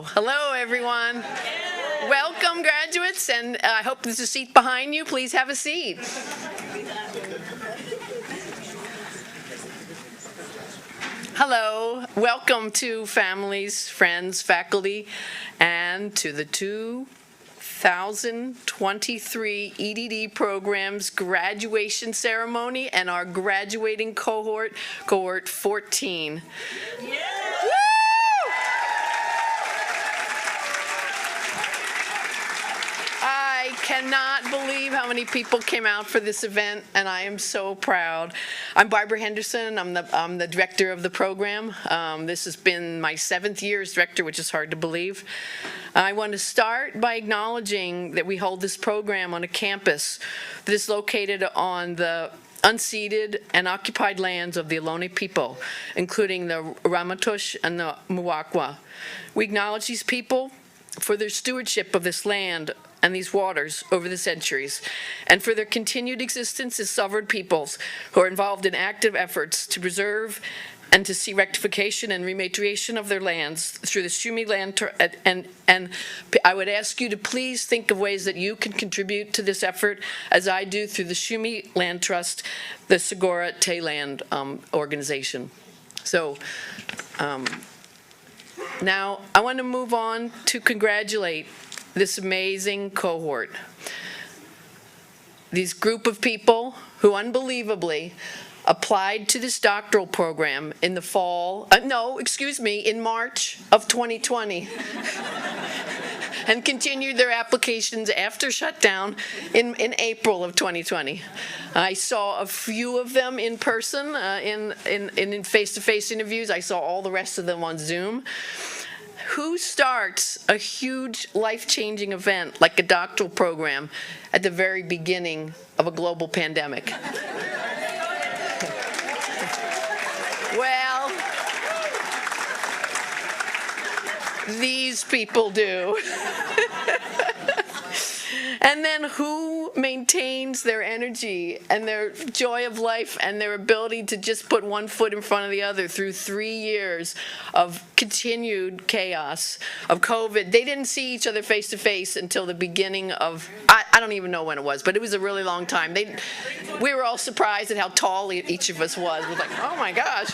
Hello, everyone. Welcome, graduates, and I hope there's a seat behind you. Please have a seat. Hello. Welcome to families, friends, faculty, and to the 2023 EDD program's graduation ceremony and our graduating cohort 14. Yeah. I cannot believe how many people came out for this event, and I am so proud. I'm Barbara Henderson. I'm the director of the program. This has been my 7th year as director, which is hard to believe. I want to start by acknowledging that we hold this program on a campus that is located on the unceded and occupied lands of the Ohlone people, including the Ramaytush and the Muwakwa. We acknowledge these people for their stewardship of this land and these waters over the centuries, and for their continued existence as sovereign peoples who are involved in active efforts to preserve and to see rectification and rematriation of their lands through the Shumi Land and I would ask you to please think of ways that you can contribute to this effort, as I do through the Shumi Land Trust, the Segura Te Land organization. So now I want to move on to congratulate this amazing cohort. These group of people who unbelievably applied to this doctoral program in the fall, in March of 2020 and continued their applications after shutdown in April of 2020. I saw a few of them in person in face-to-face interviews. I saw all the rest of them on Zoom. Who starts a huge life-changing event like a doctoral program at the very beginning of a global pandemic? Well, these people do. And then who maintains their energy and their joy of life and their ability to just put one foot in front of the other through 3 years of continued chaos of COVID? They didn't see each other face to face until the beginning of, I don't even know when it was, but it was a really long time. We were all surprised at how tall each of us was. We're like, oh my gosh.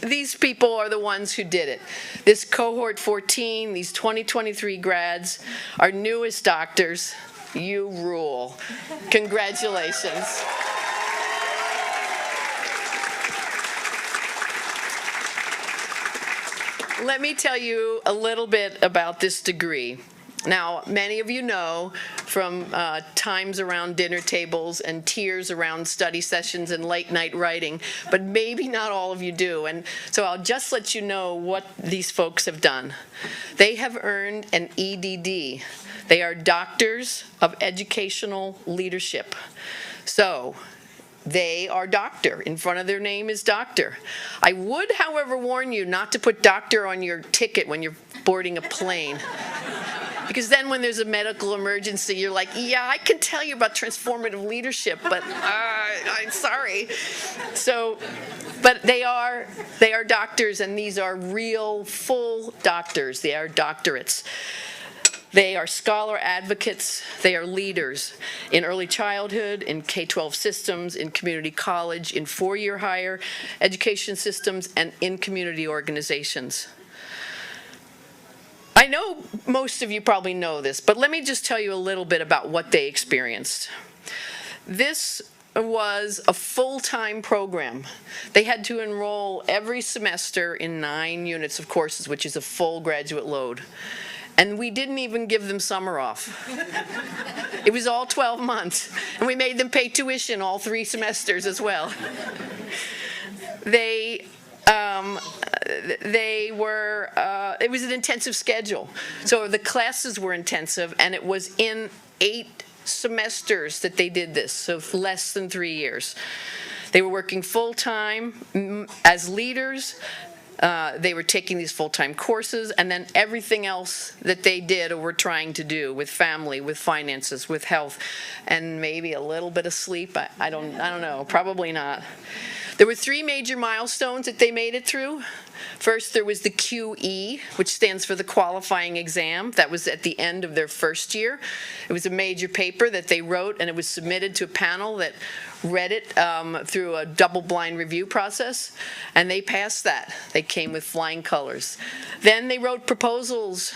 These people are the ones who did it. This cohort 14, these 2023 grads, our newest doctors, you rule. Congratulations. Let me tell you a little bit about this degree. Now, many of you know from times around dinner tables and tears around study sessions and late night writing, but maybe not all of you do. And so I'll just let you know what these folks have done. They have earned an EDD. They are Doctors of Educational Leadership. So they are doctor. In front of their name is doctor. I would, however, warn you not to put doctor on your ticket when you're boarding a plane. Because then when there's a medical emergency, you're like, yeah, I can tell you about transformative leadership, but I'm sorry. So, but they are doctors, and these are real, full doctors. They are doctorates. They are scholar advocates. They are leaders in early childhood, in K-12 systems, in community college, in 4-year higher education systems, and in community organizations. I know most of you probably know this, but let me just tell you a little bit about what they experienced. This was a full-time program. They had to enroll every semester in 9 units of courses, which is a full graduate load. And we didn't even give them summer off. It was all 12 months. And we made them pay tuition all 3 semesters as well. It was an intensive schedule. So the classes were intensive, and it was in 8 semesters that they did this, so less than 3 years. They were working full-time as leaders. They were taking these full-time courses, and then everything else that they did or were trying to do with family, with finances, with health, and maybe a little bit of sleep. I don't know, probably not. There were 3 major milestones that they made it through. First, there was the QE, which stands for the qualifying exam. That was at the end of their first year. It was a major paper that they wrote, and it was submitted to a panel that read it through a double-blind review process, and they passed that. They came with flying colors. Then they wrote proposals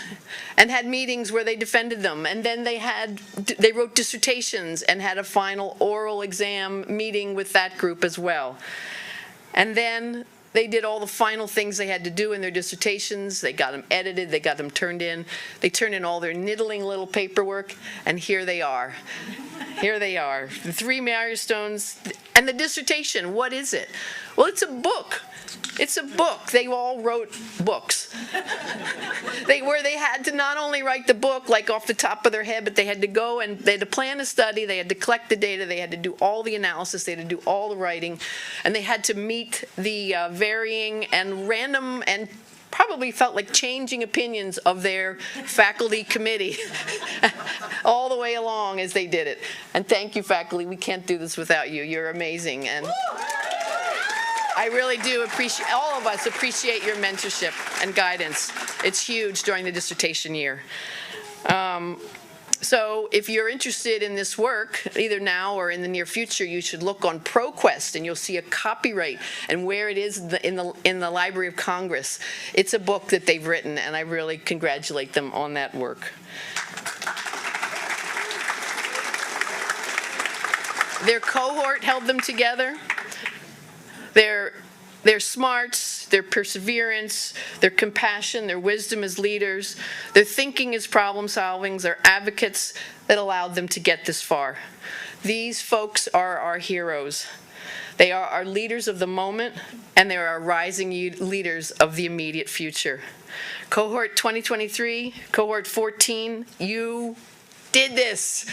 and had meetings where they defended them, and then they wrote dissertations and had a final oral exam meeting with that group as well. And then they did all the final things they had to do in their dissertations. They got them edited, they got them turned in. They turned in all their niddling little paperwork, and here they are. Here they are, the 3 milestones. And the dissertation, what is it? Well, it's a book. It's a book. They all wrote books. Where they had to not only write the book like off the top of their head, but they had to go and they had to plan a study, they had to collect the data, they had to do all the analysis, they had to do all the writing, and they had to meet the varying and random and probably felt like changing opinions of their faculty committee all the way along as they did it. And thank you, faculty. We can't do this without you. You're amazing. And I really do appreciate, all of us appreciate your mentorship and guidance. It's huge during the dissertation year. So if you're interested in this work, either now or in the near future, you should look on ProQuest, and you'll see a copyright and where it is in the Library of Congress. It's a book that they've written, and I really congratulate them on that work. Their cohort held them together. Their smarts, their perseverance, their compassion, their wisdom as leaders, their thinking as problem solvings, their advocates that allowed them to get this far. These folks are our heroes. They are our leaders of the moment, and they are our rising leaders of the immediate future. Cohort 2023, cohort 14, you did this.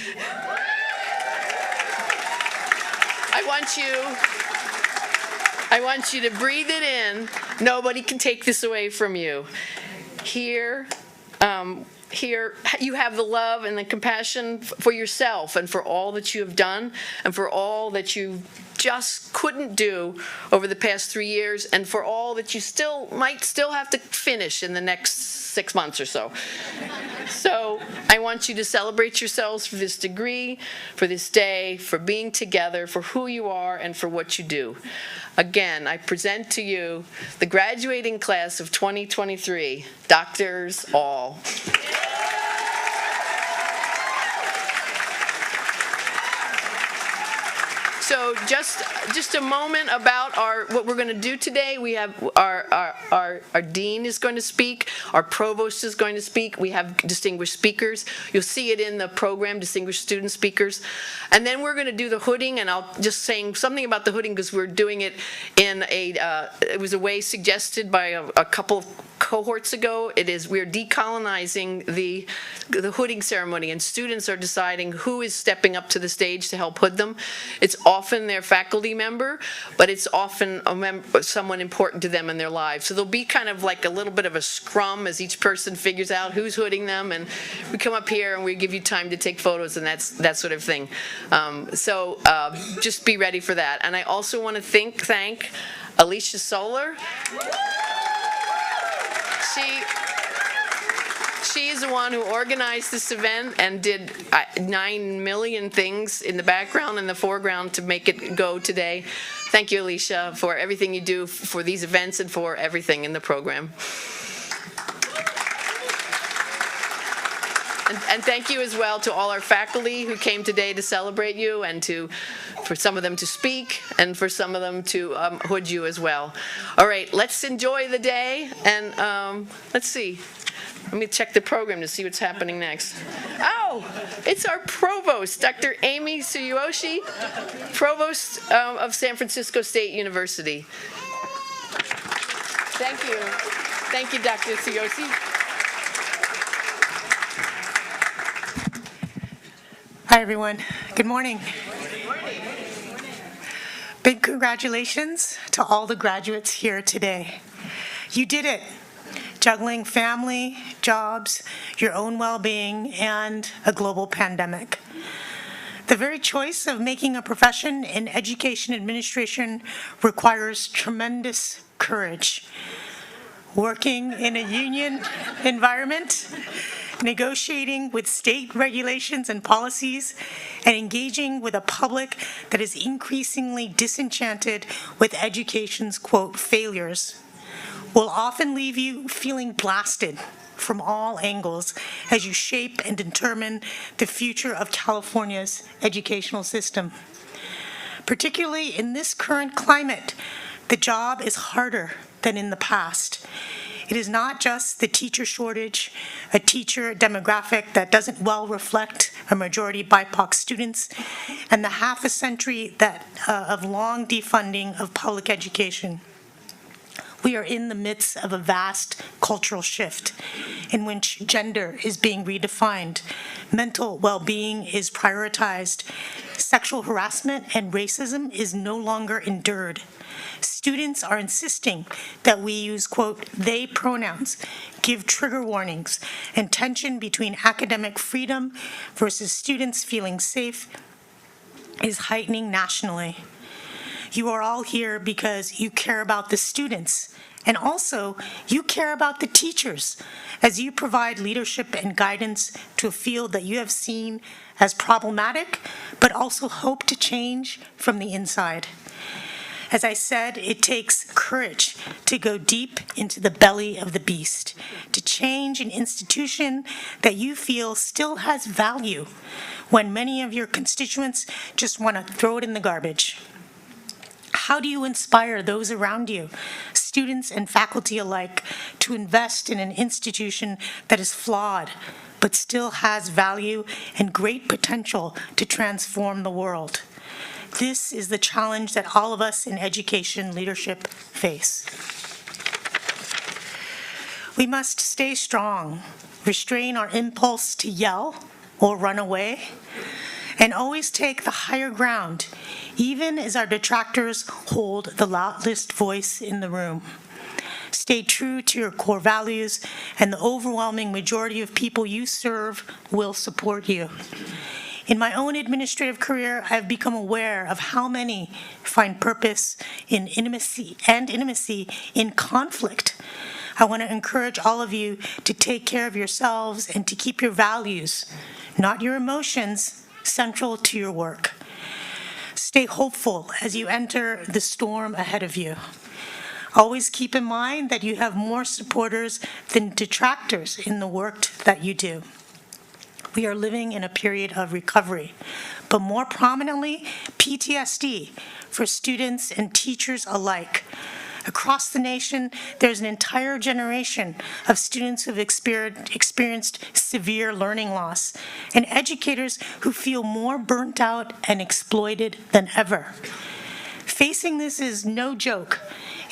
I want you to breathe it in. Nobody can take this away from you. Here you have the love and the compassion for yourself and for all that you have done and for all that you just couldn't do over the past 3 years and for all that you might still have to finish in the next 6 months or so. So I want you to celebrate yourselves for this degree, for this day, for being together, for who you are, and for what you do. Again, I present to you the graduating class of 2023, doctors all. So just a moment about what we're going to do today. We have our dean is going to speak. Our provost is going to speak. We have distinguished speakers. You'll see it in the program, distinguished student speakers. And then we're going to do the hooding, and I'll just saying something about the hooding because we're doing it in it was a way suggested by a couple of cohorts ago. We're decolonizing the hooding ceremony, and students are deciding who is stepping up to the stage to help hood them. It's often their faculty member, but it's often someone important to them in their lives. So there'll be kind of like a little bit of a scrum as each person figures out who's hooding them, and we come up here and we give you time to take photos and that sort of thing. So just be ready for that. And I also want to thank Alicia Solar. She is the one who organized this event and did 9 million things in the background and the foreground to make it go today. Thank you, Alicia, for everything you do for these events and for everything in the program. And thank you as well to all our faculty who came today to celebrate you and for some of them to speak and for some of them to hood you as well. All right, let's enjoy the day and let's see. Let me check the program to see what's happening next. Oh, it's our provost, Dr. Amy Tsuyoshi, provost of San Francisco State University. Thank you. Thank you, Dr. Tsuyoshi. Hi, everyone. Good morning. Big congratulations to all the graduates here today. You did it. Juggling family, jobs, your own well-being, and a global pandemic. The very choice of making a profession in education administration requires tremendous courage. Working in a union environment, negotiating with state regulations and policies, and engaging with a public that is increasingly disenchanted with education's, quote, failures, will often leave you feeling blasted from all angles as you shape and determine the future of California's educational system. Particularly in this current climate, the job is harder than in the past. It is not just the teacher shortage, a teacher demographic that doesn't well reflect a majority BIPOC students, and the half a century of long defunding of public education. We are in the midst of a vast cultural shift in which gender is being redefined, mental well-being is prioritized, sexual harassment and racism is no longer endured. Students are insisting that we use, quote, they pronouns, give trigger warnings, and tension between academic freedom versus students feeling safe is heightening nationally. You are all here because you care about the students, and also you care about the teachers as you provide leadership and guidance to a field that you have seen as problematic, but also hope to change from the inside. As I said, it takes courage to go deep into the belly of the beast, to change an institution that you feel still has value when many of your constituents just want to throw it in the garbage. How do you inspire those around you, students and faculty alike, to invest in an institution that is flawed but still has value and great potential to transform the world? This is the challenge that all of us in education leadership face. We must stay strong, restrain our impulse to yell or run away, and always take the higher ground, even as our detractors hold the loudest voice in the room. Stay true to your core values, and the overwhelming majority of people you serve will support you. In my own administrative career, I have become aware of how many find purpose in intimacy in conflict. I want to encourage all of you to take care of yourselves and to keep your values, not your emotions, central to your work. Stay hopeful as you enter the storm ahead of you. Always keep in mind that you have more supporters than detractors in the work that you do. We are living in a period of recovery, but more prominently, PTSD for students and teachers alike. Across the nation, there's an entire generation of students who have experienced severe learning loss, and educators who feel more burnt out and exploited than ever. Facing this is no joke,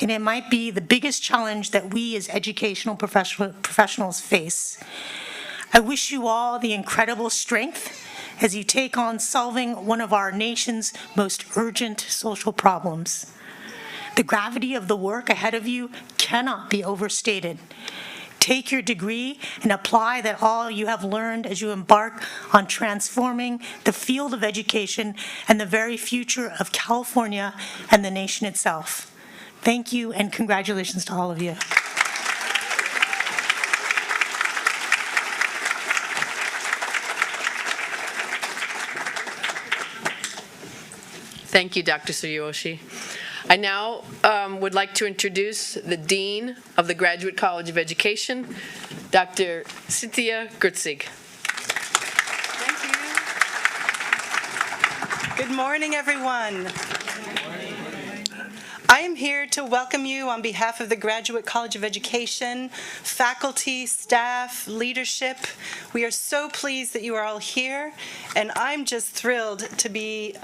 and it might be the biggest challenge that we as educational professionals face. I wish you all the incredible strength as you take on solving one of our nation's most urgent social problems. The gravity of the work ahead of you cannot be overstated. Take your degree and apply that all you have learned as you embark on transforming the field of education and the very future of California and the nation itself. Thank you, and congratulations to all of you. Thank you, Dr. Tsuyoshi. I now would like to introduce the Dean of the Graduate College of Education, Dr. Cynthia Grutzig. Thank you. Good morning, everyone. I am here to welcome you on behalf of the Graduate College of Education, faculty, staff, leadership. We are so pleased that you are all here, and I'm just thrilled to be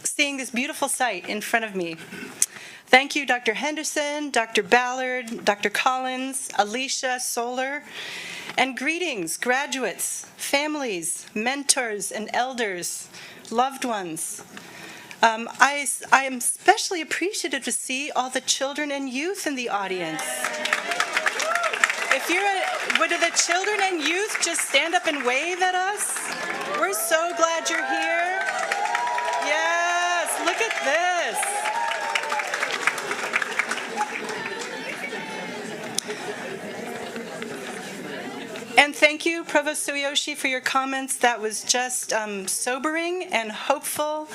seeing this beautiful site in front of me. Thank you, Dr. Henderson, Dr. Ballard, Dr. Collins, Alicia, Solar, and greetings, graduates, families, mentors, and elders, loved ones. I am especially appreciative to see all the children and youth in the audience. Would the children and youth just stand up and wave at us? We're so glad you're here. And thank you, Provost Suyoshi, for your comments. That was just sobering and hopeful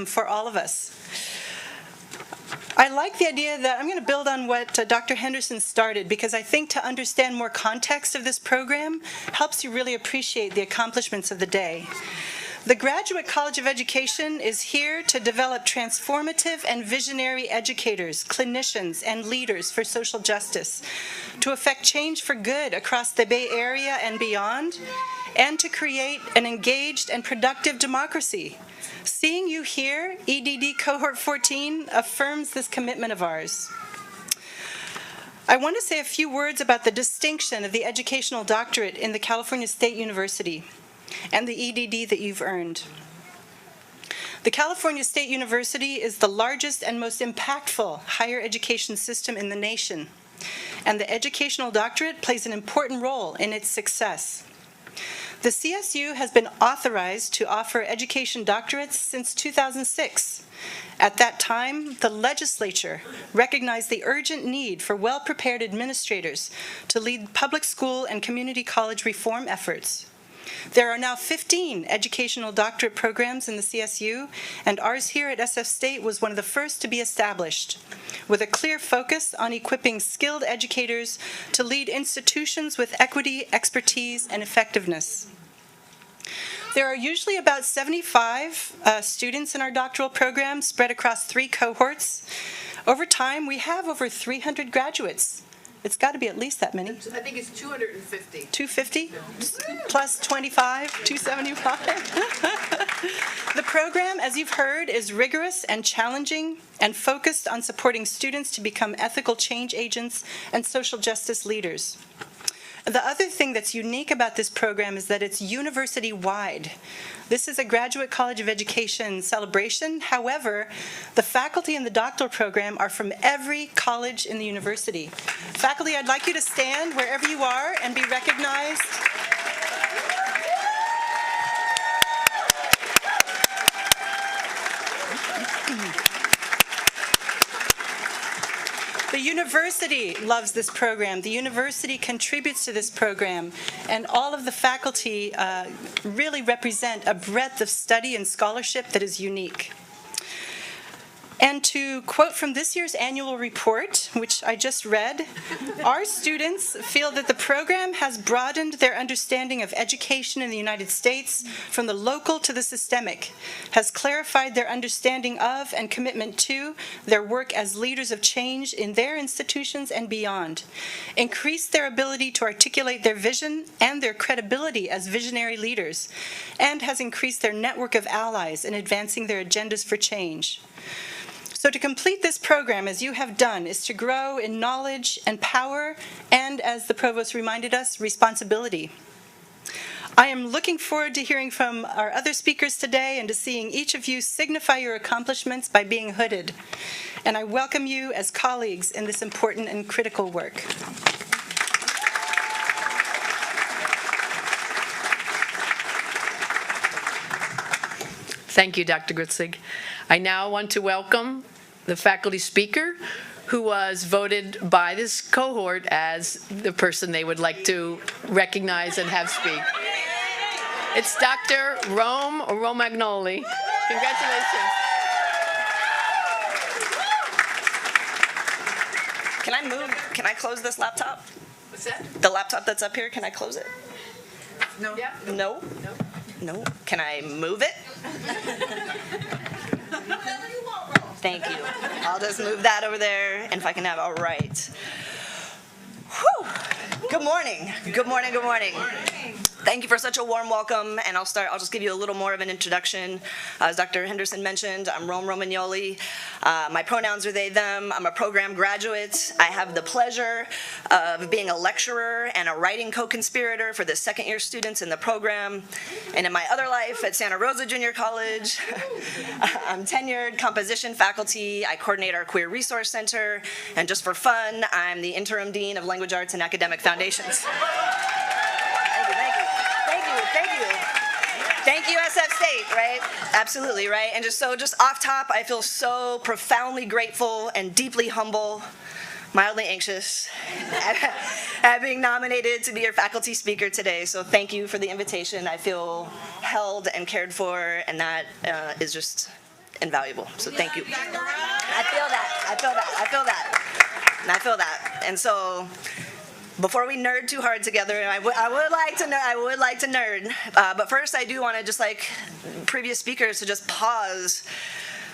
for all of us. I like the idea that I'm going to build on what Dr. Henderson started, because I think to understand more context of this program helps you really appreciate the accomplishments of the day. The Graduate College of Education is here to develop transformative and visionary educators, clinicians, and leaders for social justice, to effect change for good across the Bay Area and beyond, and to create an engaged and productive democracy. Seeing you here, EDD Cohort 14, affirms this commitment of ours. I want to say a few words about the distinction of the educational doctorate in the California State University and the EDD that you've earned. The California State University is the largest and most impactful higher education system in the nation, and the educational doctorate plays an important role in its success. The CSU has been authorized to offer education doctorates since 2006. At that time, the legislature recognized the urgent need for well-prepared administrators to lead public school and community college reform efforts. There are now 15 educational doctorate programs in the CSU, and ours here at SF State was one of the first to be established, with a clear focus on equipping skilled educators to lead institutions with equity, expertise, and effectiveness. There are usually about 75 students in our doctoral program spread across 3 cohorts. Over time, we have over 300 graduates. It's got to be at least that many. I think it's 250. 250 plus 25, 275. The program, as you've heard, is rigorous and challenging and focused on supporting students to become ethical change agents and social justice leaders. The other thing that's unique about this program is that it's university-wide. This is a Graduate College of Education celebration. However, the faculty in the doctoral program are from every college in the university. Faculty, I'd like you to stand wherever you are and be recognized. The university loves this program. The university contributes to this program, and all of the faculty really represent a breadth of study and scholarship that is unique. And to quote from this year's annual report, which I just read, our students feel that the program has broadened their understanding of education in the United States from the local to the systemic, has clarified their understanding of and commitment to their work as leaders of change in their institutions and beyond, increased their ability to articulate their vision and their credibility as visionary leaders, and has increased their network of allies in advancing their agendas for change. So to complete this program, as you have done, is to grow in knowledge and power and, as the Provost reminded us, responsibility. I am looking forward to hearing from our other speakers today and to seeing each of you signify your accomplishments by being hooded. And I welcome you as colleagues in this important and critical work. Thank you, Dr. Grutzig. I now want to welcome the faculty speaker who was voted by this cohort as the person they would like to recognize and have speak. It's Dr. Romagnoli. Congratulations. Can I move? Can I close this laptop? What's that? The laptop that's up here, can I close it? No. Yeah. No? No? Can I move it? Thank you. I'll just move that over there, and if I can have, all right. Whew. Good morning. Good morning, good morning. Thank you for such a warm welcome, and I'll just give you a little more of an introduction. As Dr. Henderson mentioned, I'm Rome Romagnoli. My pronouns are they, them. I'm a program graduate. I have the pleasure of being a lecturer and a writing co-conspirator for the second-year students in the program. And in my other life at Santa Rosa Junior College, I'm tenured composition faculty. I coordinate our Queer Resource Center. And just for fun, I'm the interim dean of Language Arts and Academic Foundations. Thank you, SF State, right? Absolutely, right? And just off top, I feel so profoundly grateful and deeply humble mildly anxious at being nominated to be your faculty speaker today. So thank you for the invitation. I feel held and cared for, and that is just invaluable. So thank you. I feel that. And so before we nerd too hard together, I would like to nerd. But first, I do want to, just like previous speakers, to just pause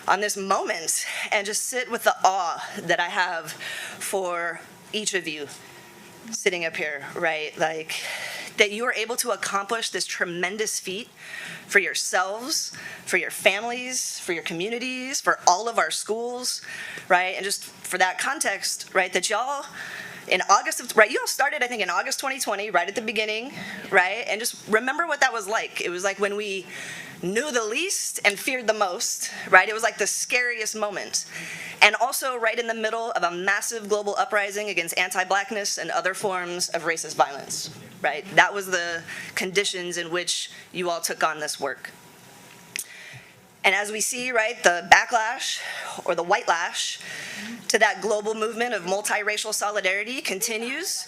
on this moment and just sit with the awe that I have for each of you sitting up here, right? Like, that you are able to accomplish this tremendous feat for yourselves, for your families, for your communities, for all of our schools, right? And just for that context, right, that y'all, in August of, right, you all started, I think, in August 2020, right at the beginning, right? And just remember what that was like. It was like when we knew the least and feared the most, right? It was like the scariest moment. And also right in the middle of a massive global uprising against anti-Blackness and other forms of racist violence, right? That was the conditions in which you all took on this work. And as we see, right, the backlash or the white lash to that global movement of multiracial solidarity continues,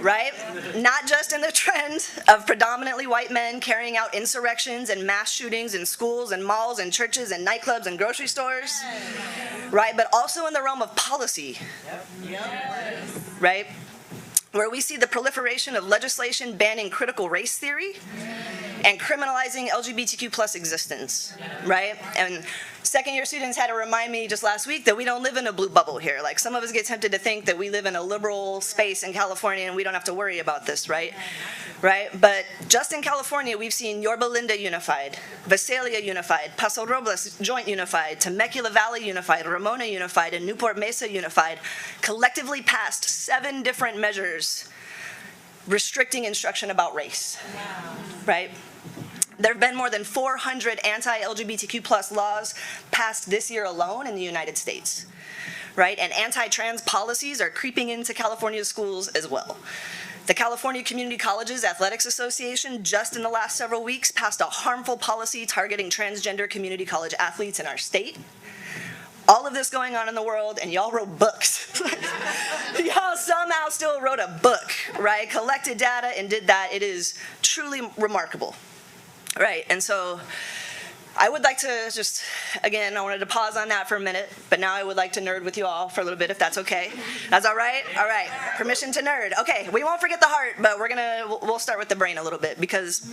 right? Not just in the trend of predominantly white men carrying out insurrections and mass shootings in schools and malls and churches and nightclubs and grocery stores, right? But also in the realm of policy, right? Where we see the proliferation of legislation banning critical race theory and criminalizing LGBTQ plus existence, right? And second-year students had to remind me just last week that we don't live in a blue bubble here. Like, some of us get tempted to think that we live in a liberal space in California and we don't have to worry about this, right? Right? But just in California, we've seen Yorba Linda unified, Visalia unified, Paso Robles Joint unified, Temecula Valley unified, Ramona unified, and Newport Mesa unified, collectively passed 7 different measures restricting instruction about race, right? There have been more than 400 anti-LGBTQ plus laws passed this year alone in the United States, right? And anti-trans policies are creeping into California schools as well. The California Community Colleges Athletics Association just in the last several weeks passed a harmful policy targeting transgender community college athletes in our state. All of this going on in the world, and y'all wrote books. Y'all somehow still wrote a book, right? Collected data and did that. It is truly remarkable, right? And so I would like to just, again, I wanted to pause on that for a minute, but now I would like to nerd with you all for a little bit, if that's okay. That's all right? All right. Permission to nerd. Okay, we won't forget the heart, but we'll start with the brain a little bit, because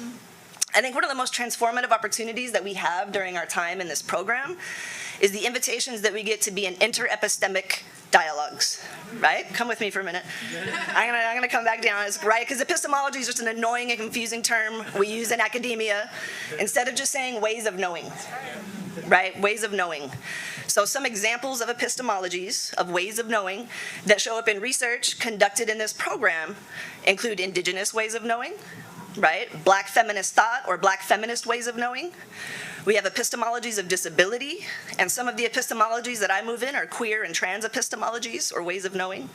I think one of the most transformative opportunities that we have during our time in this program is the invitations that we get to be in interepistemic dialogues, right? Come with me for a minute. I'm gonna come back down, right? Because epistemology is just an annoying and confusing term we use in academia instead of just saying ways of knowing, right? Ways of knowing. So some examples of epistemologies, of ways of knowing, that show up in research conducted in this program include indigenous ways of knowing, right? Black feminist thought or black feminist ways of knowing. We have epistemologies of disability, and some of the epistemologies that I move in are queer and trans epistemologies or ways of knowing,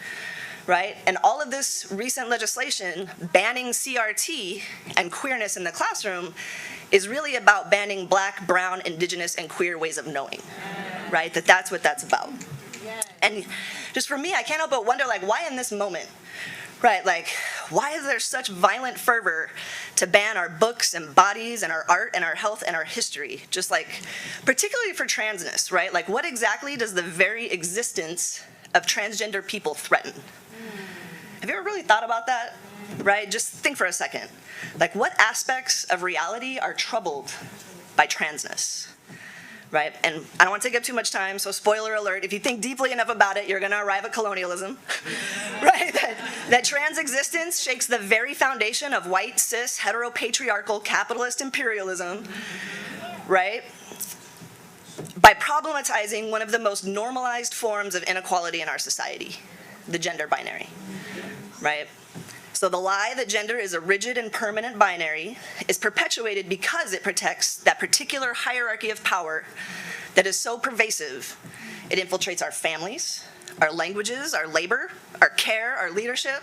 right? And all of this recent legislation banning CRT and queerness in the classroom is really about banning black, brown, indigenous, and queer ways of knowing, right? That's what that's about. And just for me, I can't help but wonder, like, why in this moment? Right, like, why is there such violent fervor to ban our books and bodies and our art and our health and our history? Just like, particularly for transness, right? Like, what exactly does the very existence of transgender people threaten? Have you ever really thought about that? Right, just think for a second. Like, what aspects of reality are troubled by transness? Right, and I don't want to take up too much time, so spoiler alert, if you think deeply enough about it, you're gonna arrive at colonialism, right? That trans existence shakes the very foundation of white, cis, heteropatriarchal, capitalist imperialism, right? By problematizing one of the most normalized forms of inequality in our society, the gender binary, right? So the lie that gender is a rigid and permanent binary is perpetuated because it protects that particular hierarchy of power that is so pervasive. It infiltrates our families, our languages, our labor, our care, our leadership,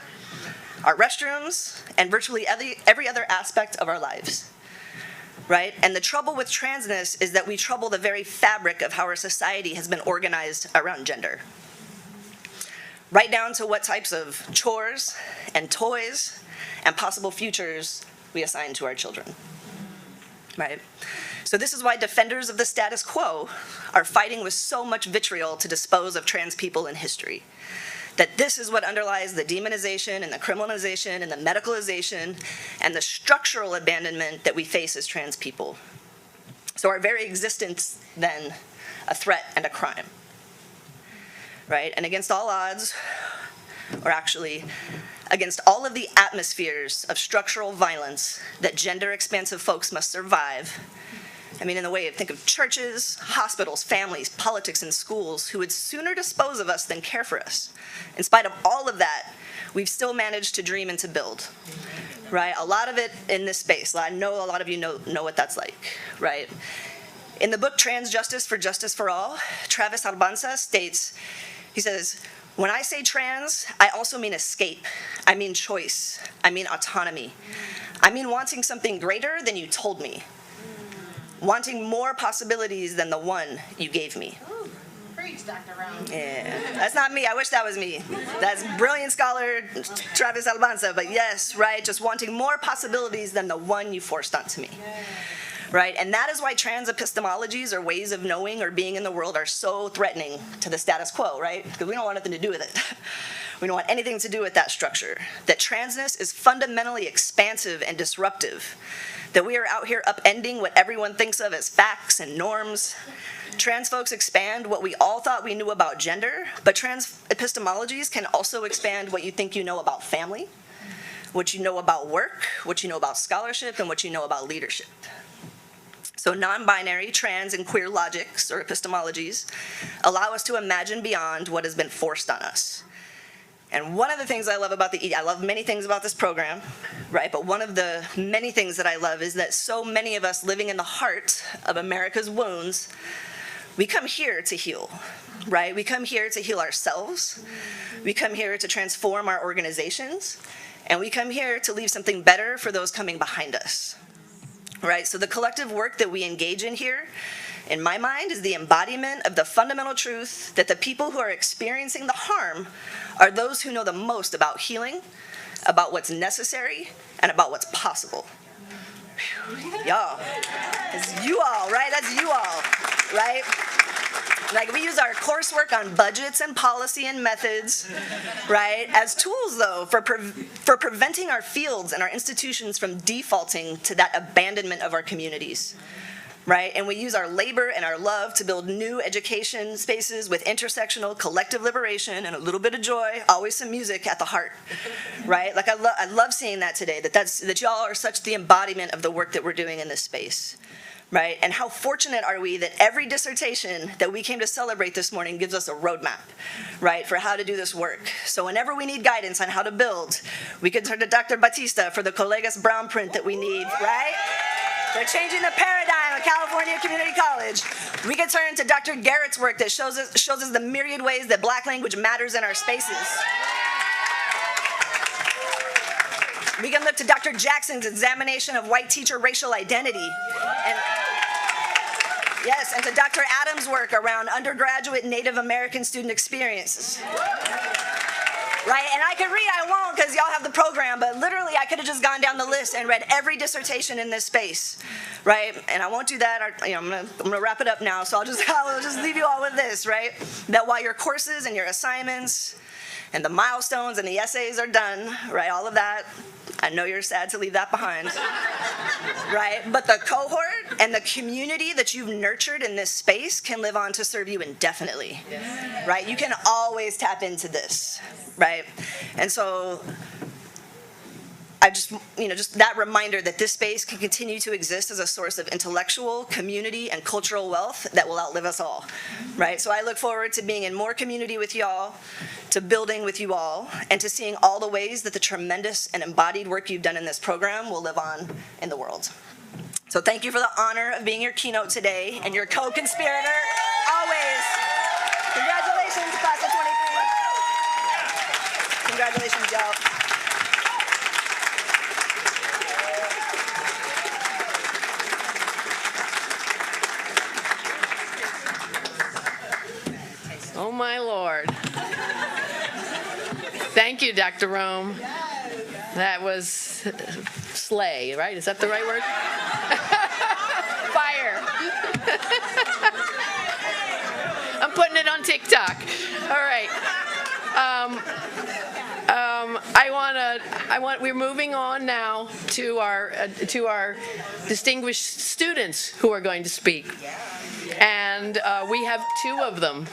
our restrooms, and virtually every other aspect of our lives, right? And the trouble with transness is that we trouble the very fabric of how our society has been organized around gender. right down to what types of chores and toys and possible futures we assign to our children, right? So this is why defenders of the status quo are fighting with so much vitriol to dispose of trans people in history. That this is what underlies the demonization and the criminalization and the medicalization and the structural abandonment that we face as trans people. So our very existence, then, a threat and a crime, right? And against all odds, or actually, against all of the atmospheres of structural violence that gender-expansive folks must survive, I mean, in the way of, think of churches, hospitals, families, politics, and schools who would sooner dispose of us than care for us. In spite of all of that, we've still managed to dream and to build, right? A lot of it in this space. I know a lot of you know what that's like, right? In the book Trans Justice for All, Travis Albanza states, he says, "When I say trans, I also mean escape. I mean choice. I mean autonomy. I mean wanting something greater than you told me. Wanting more possibilities than the one you gave me." Ooh, preach, Dr. Round. Yeah, that's not me. I wish that was me. That's brilliant scholar Travis Albanza, but yes, right, just wanting more possibilities than the one you forced onto me. Right, and that is why trans epistemologies or ways of knowing or being in the world are so threatening to the status quo, right? Because we don't want nothing to do with it. We don't want anything to do with that structure. That transness is fundamentally expansive and disruptive. That we are out here upending what everyone thinks of as facts and norms. Trans folks expand what we all thought we knew about gender, but trans epistemologies can also expand what you think you know about family, what you know about work, what you know about scholarship, and what you know about leadership. So non-binary, trans, and queer logics, or epistemologies, allow us to imagine beyond what has been forced on us. And one of the things I love about I love many things about this program, right? But one of the many things that I love is that so many of us living in the heart of America's wounds, we come here to heal, right? We come here to heal ourselves. We come here to transform our organizations. And we come here to leave something better for those coming behind us. Right, so the collective work that we engage in here, in my mind, is the embodiment of the fundamental truth that the people who are experiencing the harm are those who know the most about healing, about what's necessary, and about what's possible. Y'all, it's you all, right? That's you all, right? Like, we use our coursework on budgets and policy and methods, right, as tools, though, for preventing our fields and our institutions from defaulting to that abandonment of our communities, right? And we use our labor and our love to build new education spaces with intersectional collective liberation and a little bit of joy, always some music at the heart, right? Like, I love seeing that today, that y'all are such the embodiment of the work that we're doing in this space. Right? And how fortunate are we that every dissertation that we came to celebrate this morning gives us a roadmap, right, for how to do this work. So whenever we need guidance on how to build, we can turn to Dr. Batista for the Colegas Brown print that we need, right? They're changing the paradigm of California Community College. We can turn to Dr. Garrett's work that shows us the myriad ways that Black language matters in our spaces. We can look to Dr. Jackson's examination of white teacher racial identity. And to Dr. Adams' work around undergraduate Native American student experiences. Right, and I could read, I won't because y'all have the program, but literally I could have just gone down the list and read every dissertation in this space, right? And I won't do that, I'm gonna wrap it up now, so I'll just leave you all with this, right? That while your courses and your assignments and the milestones and the essays are done, right, all of that, I know you're sad to leave that behind, right? But the cohort and the community that you've nurtured in this space can live on to serve you indefinitely, right? You can always tap into this, right? And so I just that reminder that this space can continue to exist as a source of intellectual, community, and cultural wealth that will outlive us all, right? So I look forward to being in more community with y'all, to building with you all, and to seeing all the ways that the tremendous and embodied work you've done in this program will live on in the world. So thank you for the honor of being your keynote today and your co-conspirator, always. Congratulations, class of 23. Congratulations, y'all. Oh, my Lord. you, Dr. Rome. That was slay, right? Is that the right word? Fire. I'm putting it on TikTok. All right. We're moving on now to our distinguished students who are going to speak. And we have two of them.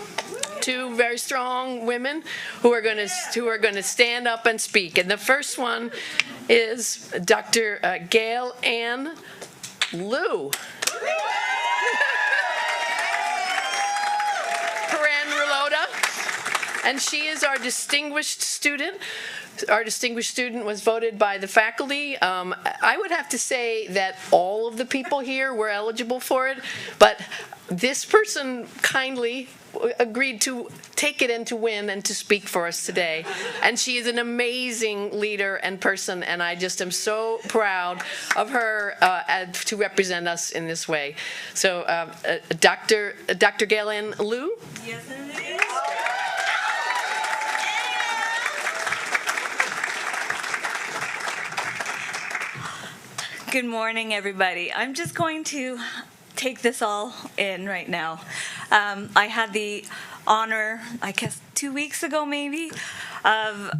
Two very strong women who are going to stand up and speak. And the first one is Dr. Gail Ann Liu. And she is our distinguished student. Our distinguished student was voted by the faculty. I would have to say that all of the people here were eligible for it, but this person kindly agreed to take it and to win and to speak for us today. And she is an amazing leader and person, and I just am so proud of her to represent us in this way. So, Dr. Gail Ann Liu? Yes, indeed. Good morning, everybody. I'm just going to take this all in right now. I had the honor, I guess 2 weeks ago maybe, of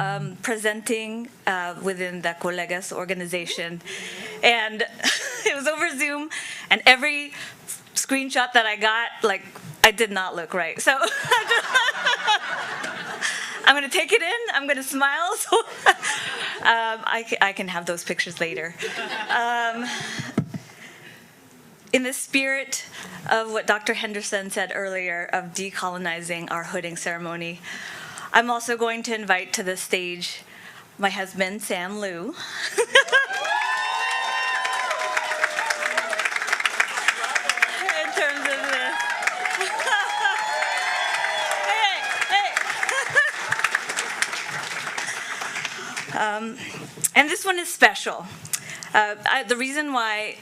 presenting within the Colegas organization. And it was over Zoom, and every screenshot that I got, like, I did not look right. So I'm going to take it in. I'm going to smile. So I can have those pictures later. In the spirit of what Dr. Henderson said earlier of decolonizing our hooding ceremony, I'm also going to invite to the stage my husband, Sam Liu. In terms of this. And this one is special. The reason why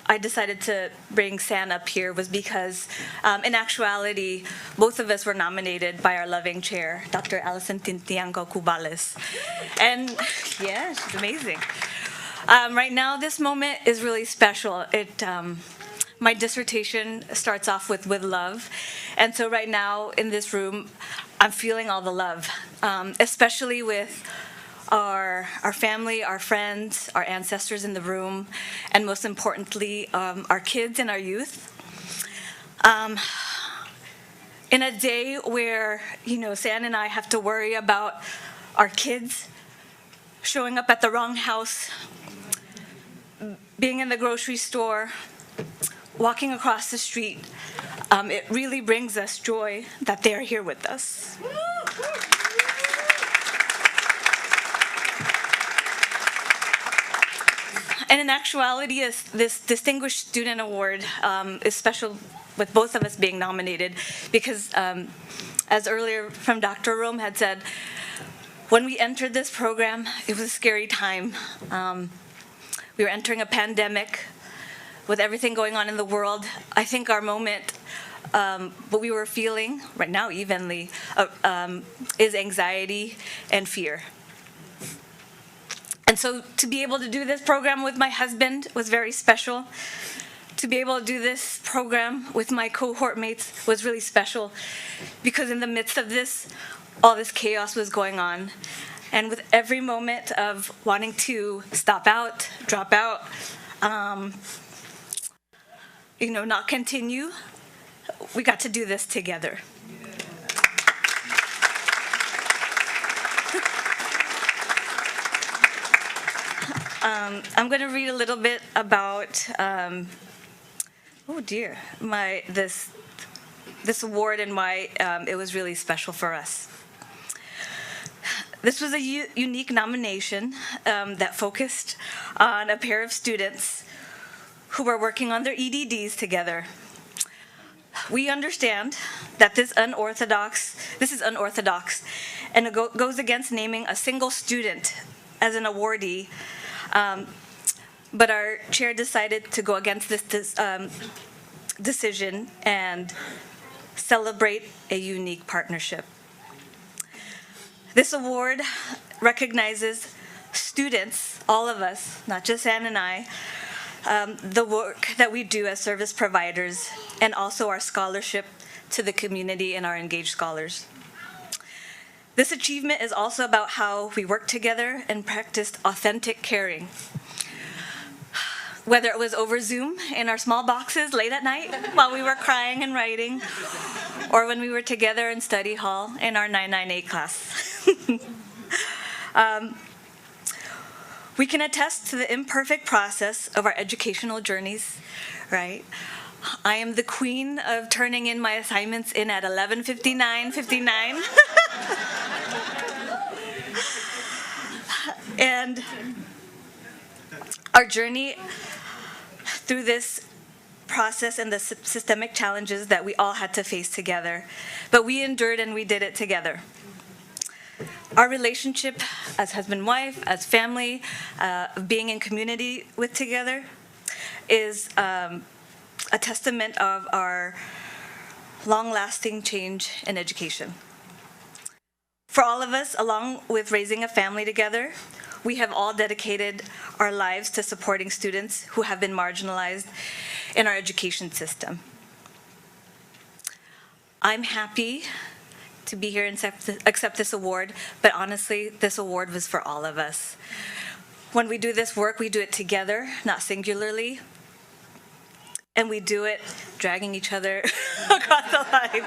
I decided to bring San up here was because, in actuality, both of us were nominated by our loving chair, Dr. Alison Tintianco Cubales. And yeah, she's amazing. Right now, this moment is really special. My dissertation starts off with love. And so right now in this room, I'm feeling all the love, especially with our family, our friends, our ancestors in the room, and most importantly, our kids and our youth. In a day where, San and I have to worry about our kids showing up at the wrong house, being in the grocery store, walking across the street, it really brings us joy that they are here with us. And in actuality, this Distinguished Student Award is special with both of us being nominated because, as earlier from Dr. Rome had said, when we entered this program, it was a scary time. We were entering a pandemic with everything going on in the world. I think our moment, what we were feeling, right now evenly, is anxiety and fear. And so to be able to do this program with my husband was very special. To be able to do this program with my cohort mates was really special because in the midst of this, all this chaos was going on. And with every moment of wanting to stop out, drop out, not continue, we got to do this together. I'm going to read a little bit about, this award and why it was really special for us. This was a unique nomination that focused on a pair of students who were working on their EDDs together. We understand that this is unorthodox, and it goes against naming a single student as an awardee. But our chair decided to go against this decision and celebrate a unique partnership. This award recognizes students, all of us, not just Ann and I, the work that we do as service providers, and also our scholarship to the community and our engaged scholars. This achievement is also about how we work together and practiced authentic caring. Whether it was over Zoom in our small boxes late at night while we were crying and writing, or when we were together in study hall in our 998 class. We can attest to the imperfect process of our educational journeys, right? I am the queen of turning in my assignments in at 11:59. And our journey through this process and the systemic challenges that we all had to face together, but we endured and we did it together. Our relationship as husband-wife, as family, being in community with together is a testament of our long-lasting change in education. For all of us, along with raising a family together, we have all dedicated our lives to supporting students who have been marginalized in our education system. I'm happy to be here and accept this award, but honestly, this award was for all of us. When we do this work, we do it together, not singularly, and we do it dragging each other across the line.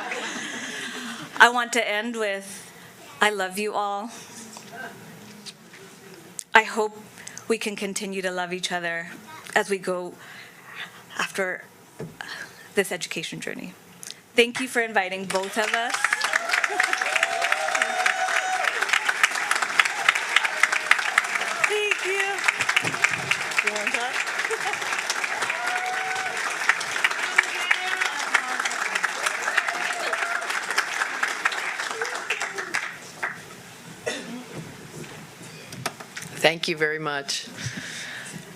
I want to end with, I love you all. I hope we can continue to love each other as we go after this education journey. Thank you for inviting both of us. Thank you. You want to talk? Thank you very much.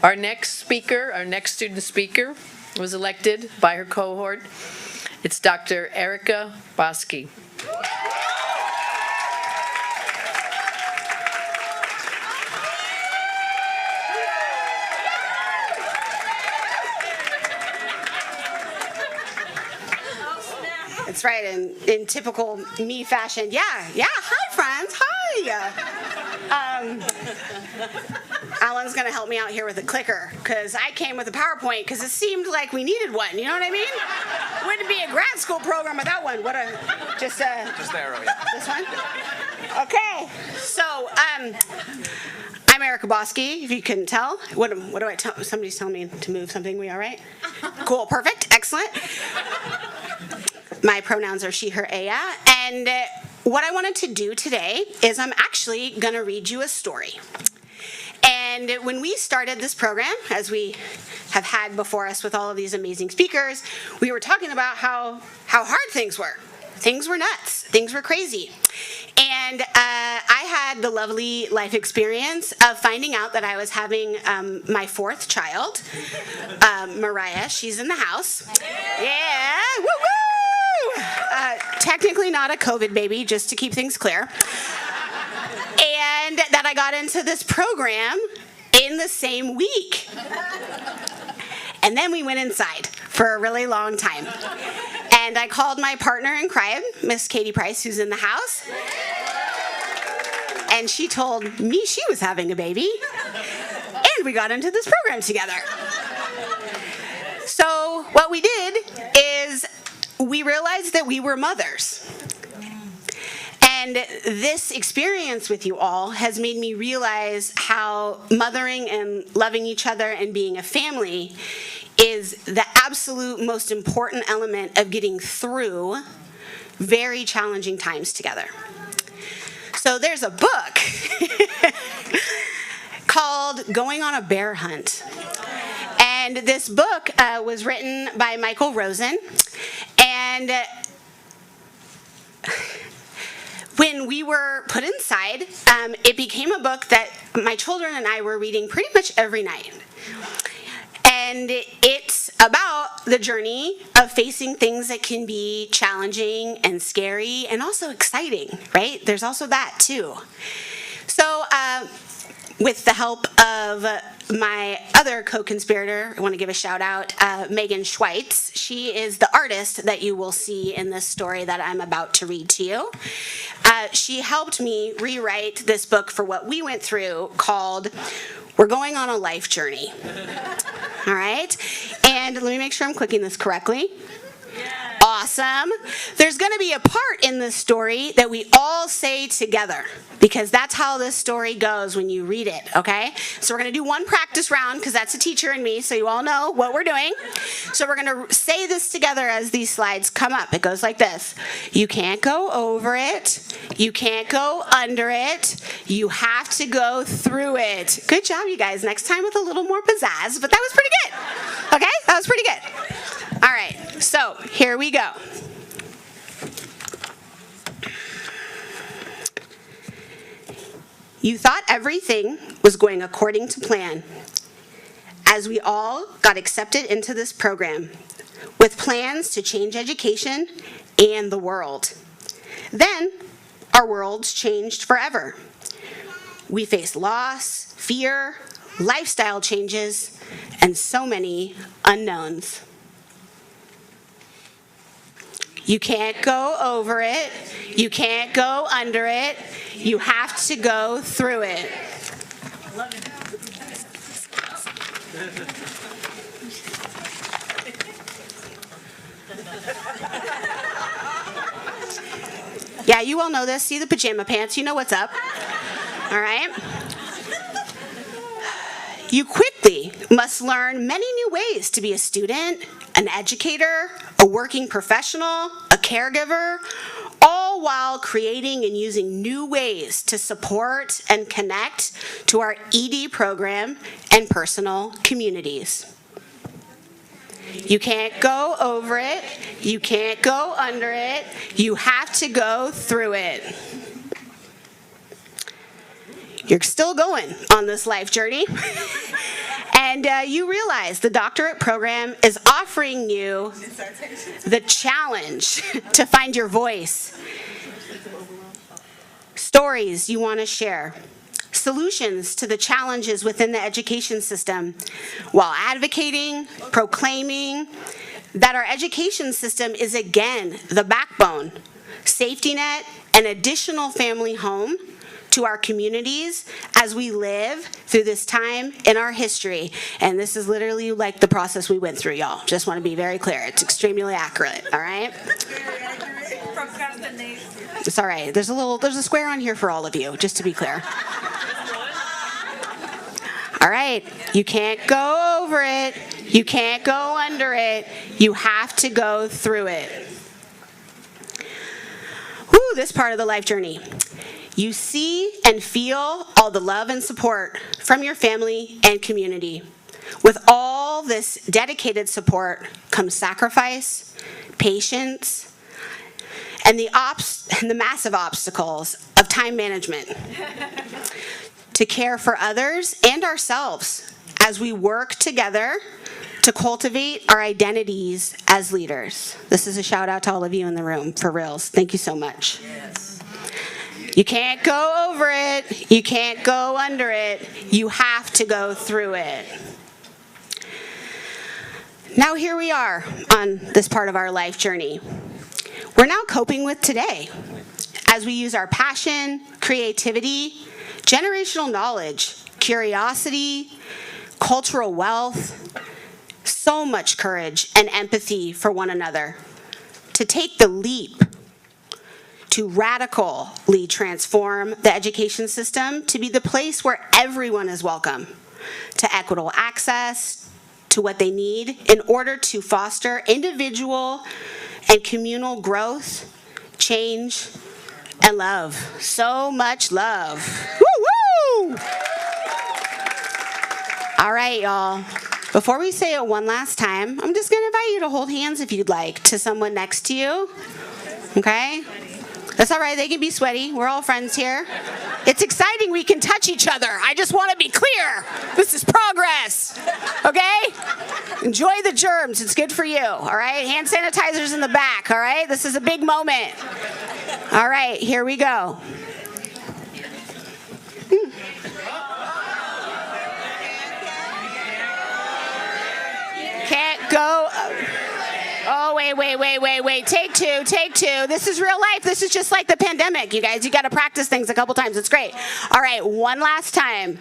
Our next speaker, our next student speaker, was elected by her cohort. It's Dr. Erica Bosky. That's right, in typical me fashion. Yeah, hi friends, hi. Alan's gonna help me out here with a clicker, because I came with a PowerPoint, because it seemed like we needed one, you know what I mean? Wouldn't be a grad school program without one. Just the arrow, yeah. This one? Okay, so, I'm Erica Bosky, if you couldn't tell. What do I tell? Somebody's telling me to move something. We all right? Cool, perfect, excellent. My pronouns are she, her, aya, and what I wanted to do today is I'm actually going to read you a story. And when we started this program, as we have had before us with all of these amazing speakers, we were talking about how hard things were. Things were nuts. Things were crazy. And I had the lovely life experience of finding out that I was having my fourth child, Mariah. She's in the house. Yeah, woo-woo! Technically not a COVID baby, just to keep things clear. And that I got into this program in the same week. And then we went inside for a really long time. And I called my partner in crime, Miss Katie Price, who's in the house. And she told me she was having a baby. And we got into this program together. So what we did is we realized that we were mothers. And this experience with you all has made me realize how mothering and loving each other and being a family is the absolute most important element of getting through very challenging times together. So there's a book called Going on a Bear Hunt. And this book was written by Michael Rosen. And when we were put inside, it became a book that my children and I were reading pretty much every night. And it's about the journey of facing things that can be challenging and scary and also exciting, right? There's also that too. So with the help of my other co-conspirator, I want to give a shout out, Megan Schweitz. She is the artist that you will see in this story that I'm about to read to you. She helped me rewrite this book for what we went through called We're Going on a Life Journey. All right? And let me make sure I'm clicking this correctly. Awesome. There's going to be a part in this story that we all say together because that's how this story goes when you read it, okay? So we're going to do one practice round because that's a teacher and me, so you all know what we're doing. So we're going to say this together as these slides come up. It goes like this. You can't go over it. You can't go under it. You have to go through it. Good job, you guys. Next time with a little more pizzazz, but that was pretty good. Okay? That was pretty good. All right, so here we go. You thought everything was going according to plan as we all got accepted into this program with plans to change education and the world. Then our worlds changed forever. We faced loss, fear, lifestyle changes, and so many unknowns. You can't go over it. You can't go under it. You have to go through it. Yeah, you all know this. See the pajama pants. You know what's up. All right? You quickly must learn many new ways to be a student, an educator, a working professional, a caregiver, all while creating and using new ways to support and connect to our ED program and personal communities. You can't go over it. You can't go under it. You have to go through it. You're still going on this life journey. And you realize the doctorate program is offering you the challenge to find your voice, stories you want to share, solutions to the challenges within the education system, while advocating, proclaiming that our education system is again the backbone, safety net, and additional family home to our communities as we live through this time in our history. And this is literally like the process we went through, y'all. Just want to be very clear. It's extremely accurate, all right? It's all right. There's a square on here for all of you, just to be clear. All right. You can't go over it. You can't go under it. You have to go through it. Whew, this part of the life journey. You see and feel all the love and support from your family and community. With all this dedicated support comes sacrifice, patience, and the massive obstacles of time management to care for others and ourselves as we work together to cultivate our identities as leaders. This is a shout out to all of you in the room, for reals. Thank you so much. Yes. You can't go over it. You can't go under it. You have to go through it. Now here we are on this part of our life journey. We're now coping with today as we use our passion, creativity, generational knowledge, curiosity, cultural wealth, so much courage and empathy for one another to take the leap to radically transform the education system to be the place where everyone is welcome, to equitable access to what they need in order to foster individual and communal growth, change, and love. So much love. Woo-woo! All right, y'all. Before we say it one last time, I'm just going to invite you to hold hands if you'd like to someone next to you. Okay? That's all right. They can be sweaty. We're all friends here. It's exciting we can touch each other. I just want to be clear. This is progress. Okay? Enjoy the germs. It's good for you. All right? Hand sanitizer's in the back. All right? This is a big moment. All right. Here we go. Go. Oh, wait. Take two. This is real life. This is just like the pandemic, you guys. You got to practice things a couple times. It's great. All right, one last time.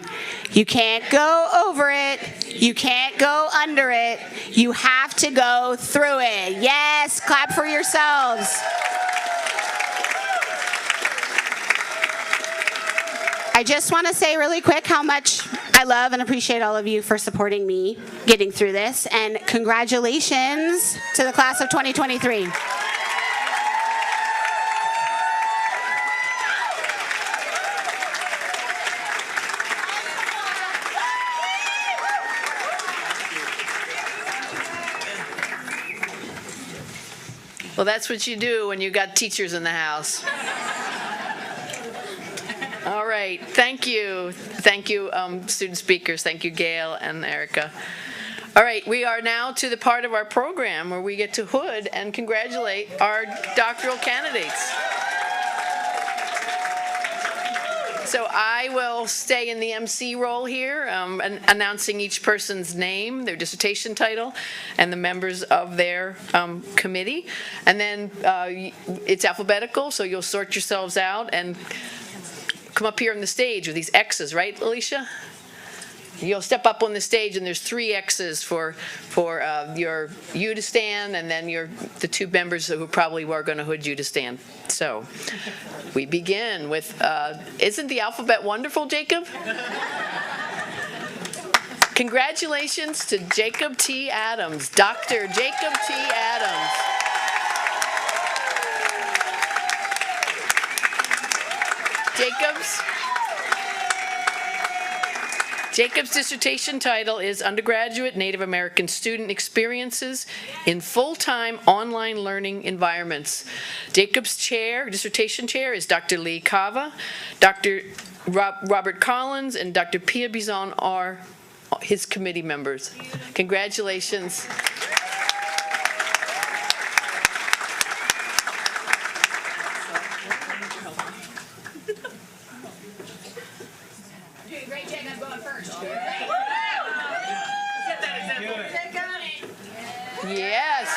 You can't go over it. You can't go under it. You have to go through it. Yes, clap for yourselves. I just want to say really quick how much I love and appreciate all of you for supporting me getting through this. And congratulations to the class of 2023. Well, that's what you do when you got teachers in the house. All right, thank you. Thank you, student speakers. Thank you, Gail and Erica. All right, we are now to the part of our program where we get to hood and congratulate our doctoral candidates. So I will stay in the MC role here, announcing each person's name, their dissertation title, and the members of their committee. And then it's alphabetical, so you'll sort yourselves out and come up here on the stage with these X's, right, Alicia? You'll step up on the stage, and there's 3 X's for you to stand, and then the 2 members who probably were going to hood you to stand. So we begin with, isn't the alphabet wonderful, Jacob? Congratulations to Jacob T. Adams, Dr. Jacob T. Adams. Jacob's dissertation title is Undergraduate Native American Student Experiences in Full-Time Online Learning Environments. Jacob's dissertation chair is Dr. Lee Cava. Dr. Robert Collins and Dr. Pia Bizon are his committee members. Congratulations. Yes.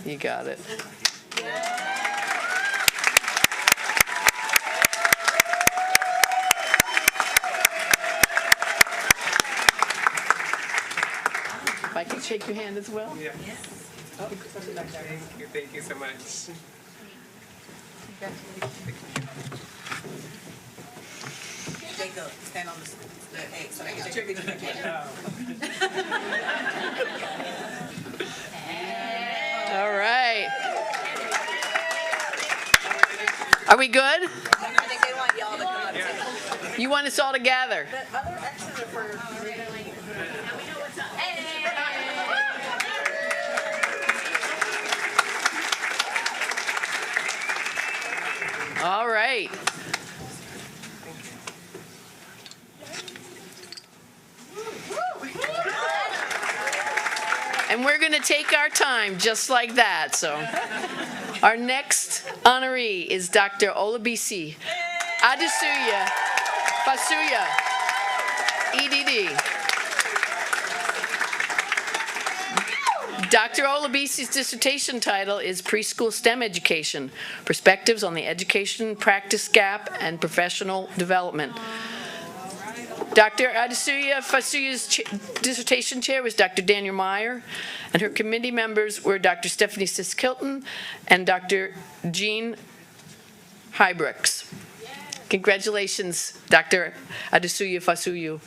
You got it. If I could shake your hand as well. Yeah. Oh, thank you so much. Jacob, stand on the egg so they can check it. All right. Are we good? I think they want y'all to come up too. You want us all to gather? The other X's are for. All right. And we're going to take our time just like that. So our next honoree is Dr. Olabisi Adesuya Fasuya, EDD. Dr. Olabisi's dissertation title is Preschool STEM Education, Perspectives on the Education Practice Gap and Professional Development. Dr. Adesuya Fasuya's dissertation chair was Dr. Daniel Meyer, and her committee members were Dr. Stephanie Siskilton and Dr. Jean Hybrooks. Congratulations, Dr. Adesuya Fasuya.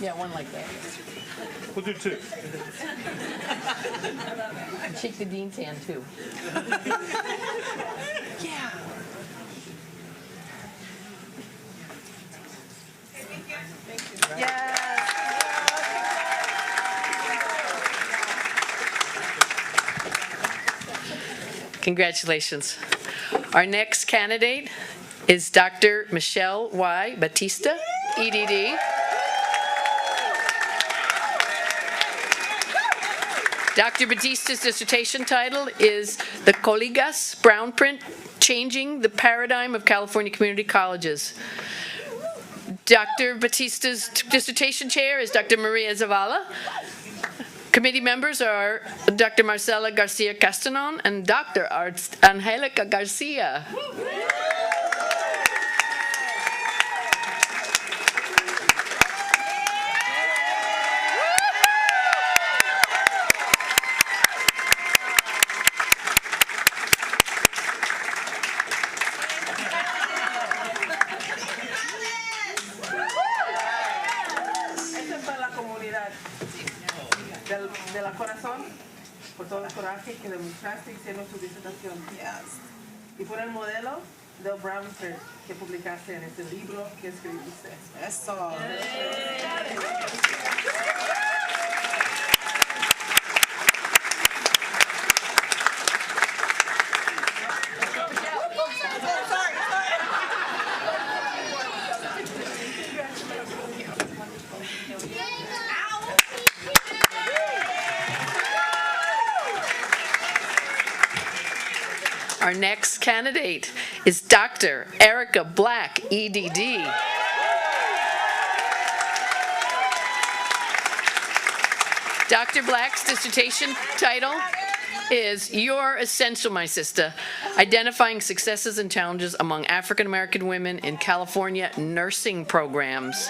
Yeah, one like that. We'll do two. Shake the dean's hand, too. Yeah. Congratulations. Our next candidate is Dr. Michelle Y. Batista, EDD. Dr. Batista's dissertation title is The Coligas Brown Print, Changing the Paradigm of California Community Colleges. Dr. Batista's dissertation chair is Dr. Maria Zavala. Committee members are Dr. Marcela Garcia Castanon and Dr. Angelica Garcia. De la corazón, por todo el coraje que demostraste haciendo tu disertación. Y por el modelo del Brown Print que publicaste en este libro que escribiste. Eso. Our next candidate is Dr. Erica Black, EDD. Dr. Black's dissertation title is You're Essential, My Sister, Identifying Successes and Challenges Among African American Women in California Nursing Programs.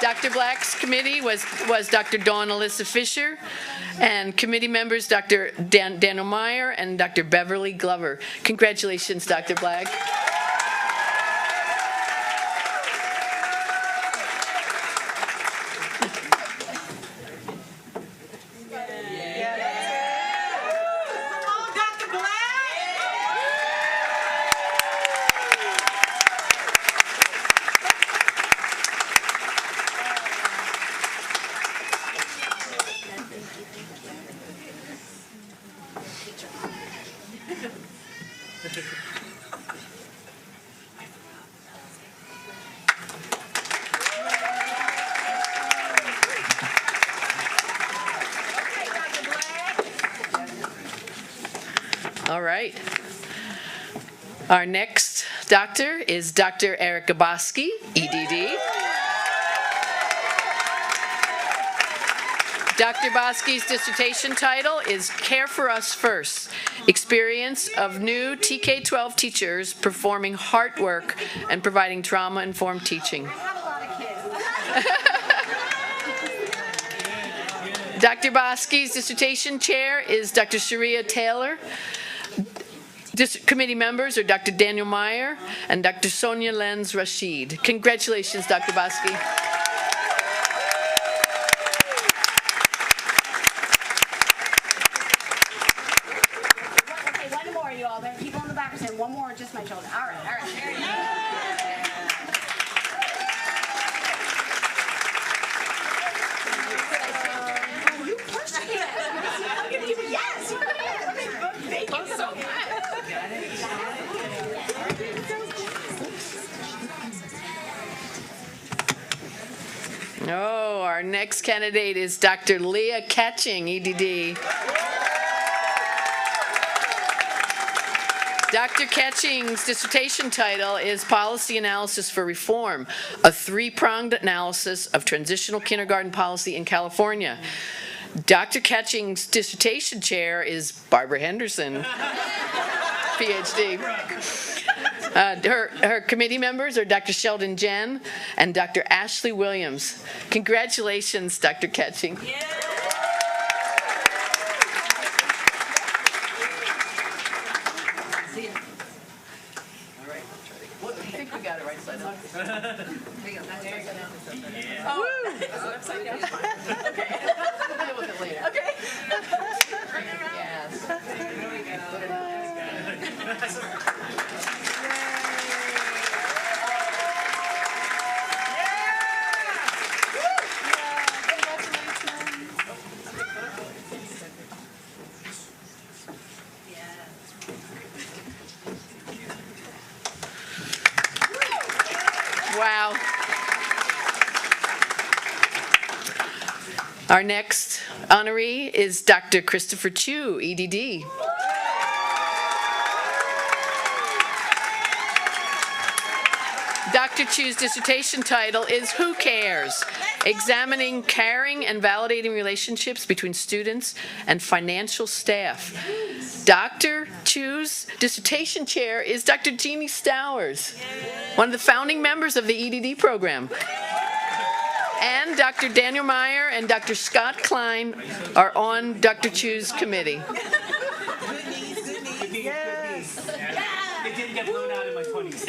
Dr. Black's committee was Dr. Dawn Alyssa Fisher, and committee members Dr. Daniel Meyer and Dr. Beverly Glover. Congratulations, Dr. Black. All right. Our next doctor is Dr. Erica Bosky, EDD. Dr. Bosky's dissertation title is Care for Us First, Experience of New TK-12 Teachers Performing Heart Work and Providing Trauma-Informed Teaching. Dr. Bosky's dissertation chair is Dr. Sharia Taylor. Committee members are Dr. Daniel Meyer and Dr. Sonia Lenz Rashid. Congratulations, Dr. Bosky. Okay, one more, you all. There are people in the back saying one more, just my children. All right, all right. There you go. Yes! Thank you so much. Oh, our next candidate is Dr. Leah Catching, EDD. Dr. Catching's dissertation title is Policy Analysis for Reform, a three-pronged analysis of transitional kindergarten policy in California. Dr. Catching's dissertation chair is Barbara Henderson, PhD. Her committee members are Dr. Sheldon Jen and Dr. Ashley Williams. Congratulations, Dr. Catching. Wow. Our next honoree is Dr. Christopher Chu, EDD. Dr. Chu's dissertation title is Who Cares? Examining caring and validating relationships between students and financial staff. Dr. Chu's dissertation chair is Dr. Jeannie Stowers, one of the founding members of the EDD program. And Dr. Daniel Meyer and Dr. Scott Klein are on Dr. Chu's committee. It didn't get blown out in my 20s.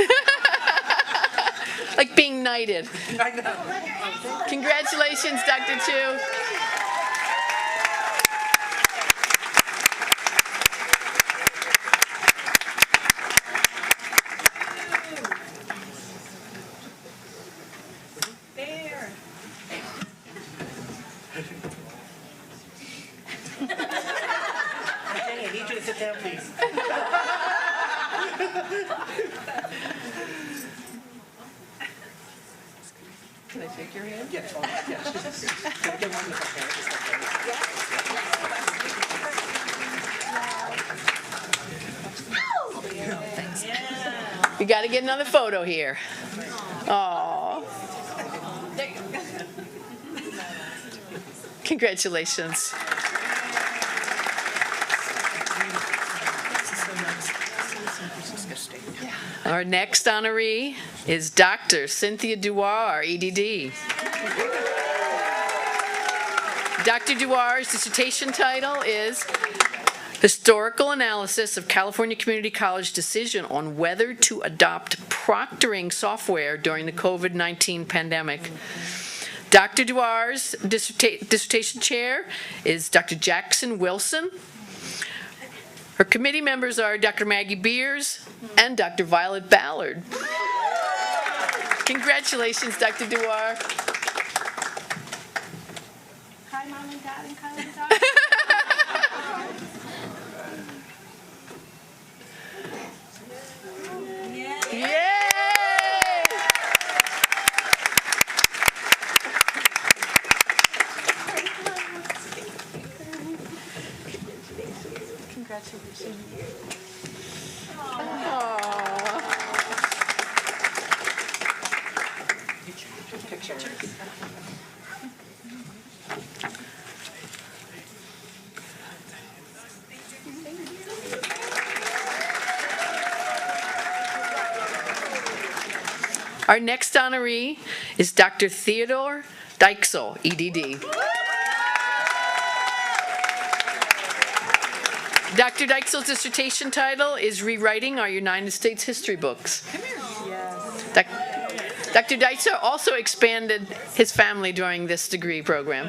Like being knighted. I know. Congratulations, Dr. Chu. Jenny, I need you to sit down, please. Can I shake your hand? Yes, yes. Can I get one if I can? Just like that. We got to get another photo here. Aww. Congratulations. Our next honoree is Dr. Cynthia Duar, EDD. Dr. Duar's dissertation title is Historical Analysis of California Community College Decision on Whether to Adopt Proctoring Software During the COVID-19 Pandemic. Dr. Duar's dissertation chair is Dr. Jackson Wilson. Her committee members are Dr. Maggie Beers and Dr. Violet Ballard. Congratulations, Dr. Duar. Hi, Mom and Dad and Kyle and Dad. Yay! Our next honoree is Dr. Theodore Dykesel, EDD. Dr. Dyksel's dissertation title is Rewriting Our United States History Books. Dr. Dykesel also expanded his family during this degree program.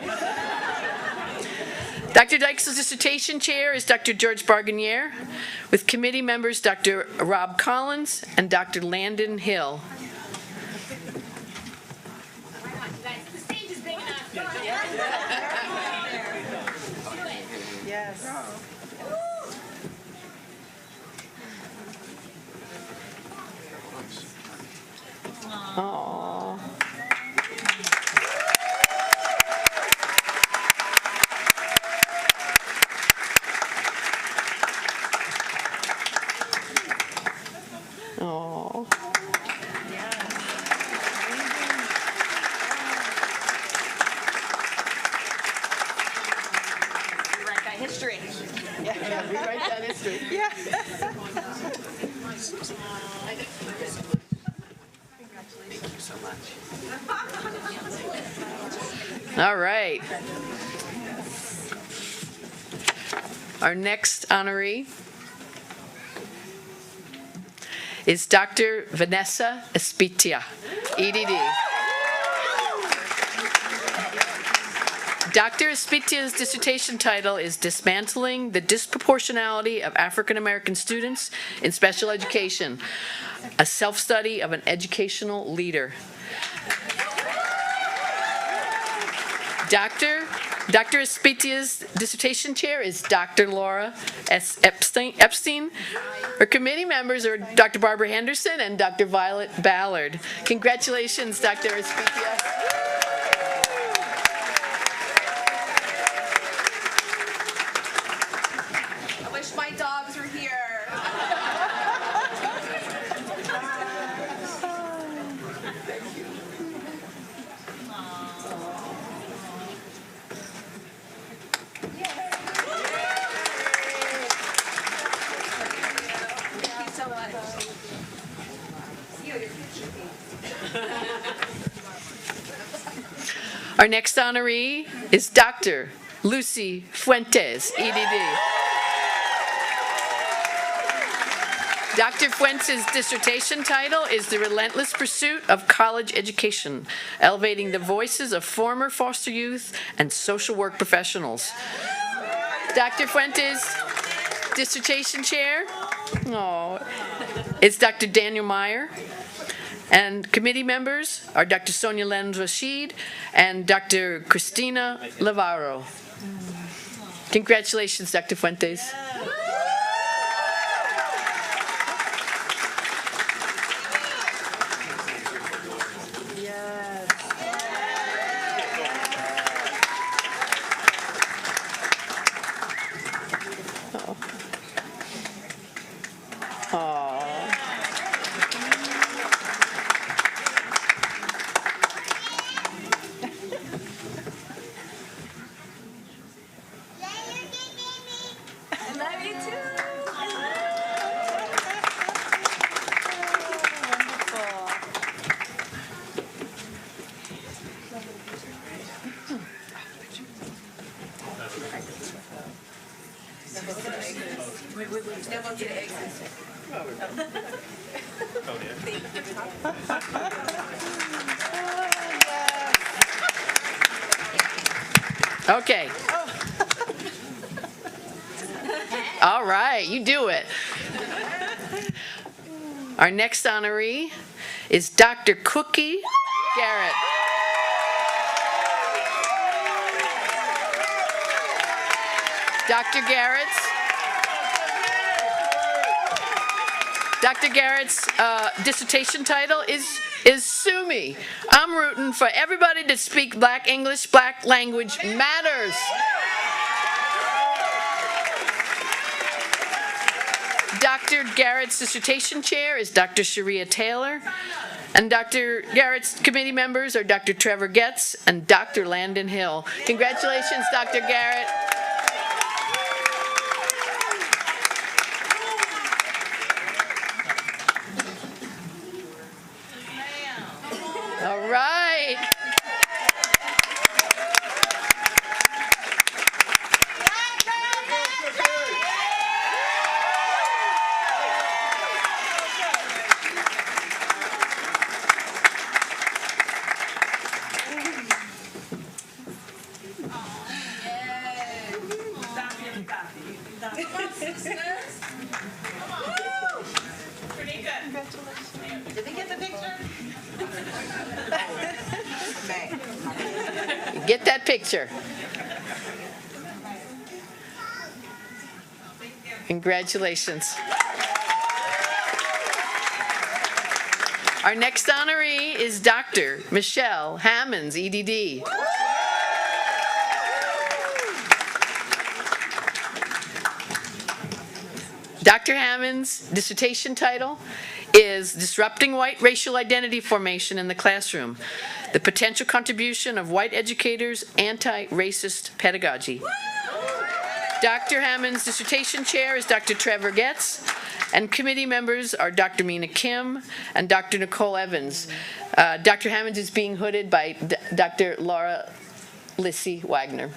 Dr. Dyksel's dissertation chair is Dr. George Barganier, with committee members Dr. Rob Collins and Dr. Landon Hill. Yes. Aww. Aww. Rewrite that history. Yeah, rewrite that history. Yeah. Thank you so much. All right. Our next honoree is Dr. Vanessa Espitia, EDD. Dr. Espitia's dissertation title is Dismantling the Disproportionality of African American Students in Special Education, a self-study of an educational leader. Dr. Espitia's dissertation chair is Dr. Laura S. Epstein. Her committee members are Dr. Barbara Henderson and Dr. Violet Ballard. Congratulations, Dr. Espitia. I wish my dogs were here. Our next honoree is Dr. Lucy Fuentes, EDD. Dr. Fuentes' dissertation title is The Relentless Pursuit of College Education, Elevating the Voices of Former Foster Youth and Social Work Professionals. Dr. Fuentes' dissertation chair is Dr. Daniel Meyer. And committee members are Dr. Sonia Lenz-Rashid and Dr. Christina Lavarro. Congratulations, Dr. Fuentes. Okay. All right, you do it. Our next honoree is Dr. Cookie Garrett. Dr. Garrett's dissertation title is Sue Me. I'm rooting for everybody to speak Black English, Black language matters. Dr. Garrett's dissertation chair is Dr. Sharia Taylor. And Dr. Garrett's committee members are Dr. Trevor Getz and Dr. Landon Hill. Congratulations, Dr. Garrett. All right. Did they get the picture? Get that picture. Congratulations. Our next honoree is Dr. Michelle Hammonds, EDD. Dr. Hammond's dissertation title is Disrupting White Racial Identity Formation in the Classroom, the Potential Contribution of White Educators' Anti-Racist Pedagogy. Dr. Hammond's dissertation chair is Dr. Trevor Getz, and committee members are Dr. Mina Kim and Dr. Nicole Evans. Dr. Hammond is being hooded by Dr. Laura Lissy Wagner.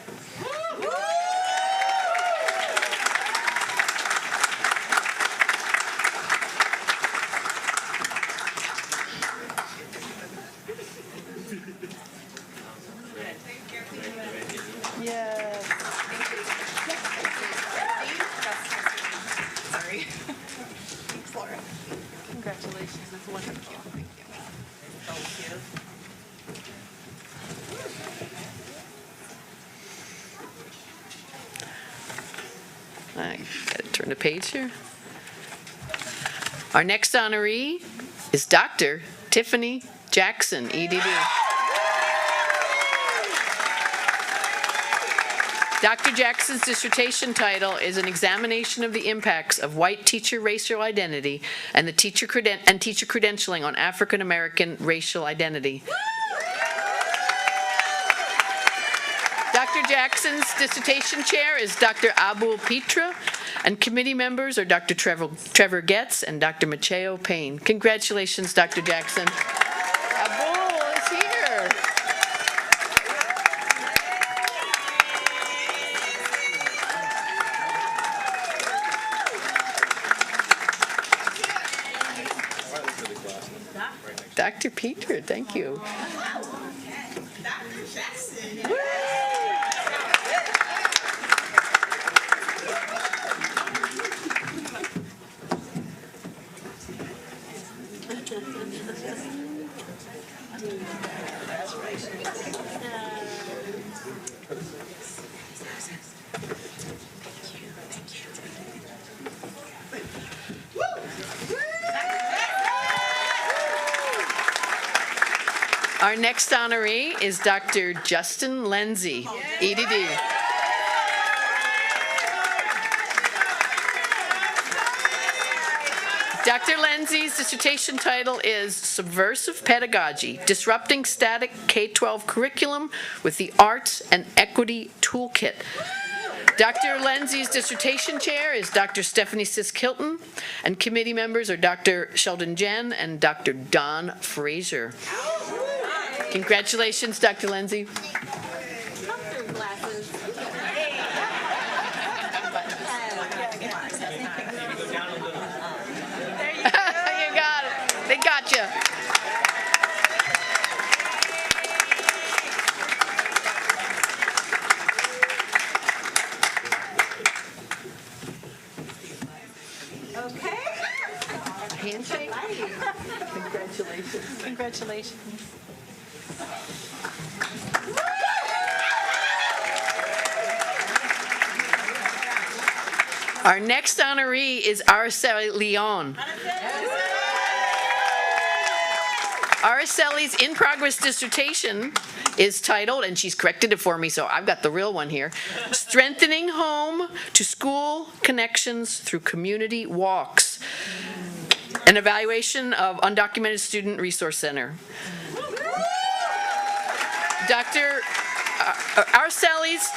I gotta turn the page here. Our next honoree is Dr. Tiffany Jackson, EDD. Dr. Jackson's dissertation title is An Examination of the Impacts of White Teacher Racial Identity and the teacher credentialing on African American racial identity. Dr. Jackson's dissertation chair is Dr. Abul Pitra, and committee members are Dr. Trevor Getz and Dr. Macheo Payne. Congratulations, Dr. Jackson. Abul is here. Dr. Pitra, thank you. Our next honoree is Dr. Justin Lindsay, EDD. Dr. Lindsay's dissertation title is Subversive Pedagogy, Disrupting Static K-12 Curriculum with the Arts and Equity Toolkit. Dr. Lindsay's dissertation chair is Dr. Stephanie Sisk-Hilton, and committee members are Dr. Sheldon Jen and Dr. Don Frazier. Congratulations, Dr. Lindsay. You got it. They got you. Okay. Handshake. Congratulations. Congratulations. Our next honoree is Araceli Leon. Araceli's in-progress dissertation is titled, and she's corrected it for me, so I've got the real one here, Strengthening Home to School Connections Through Community Walks, an evaluation of Undocumented Student Resource Center. Dr. Araceli's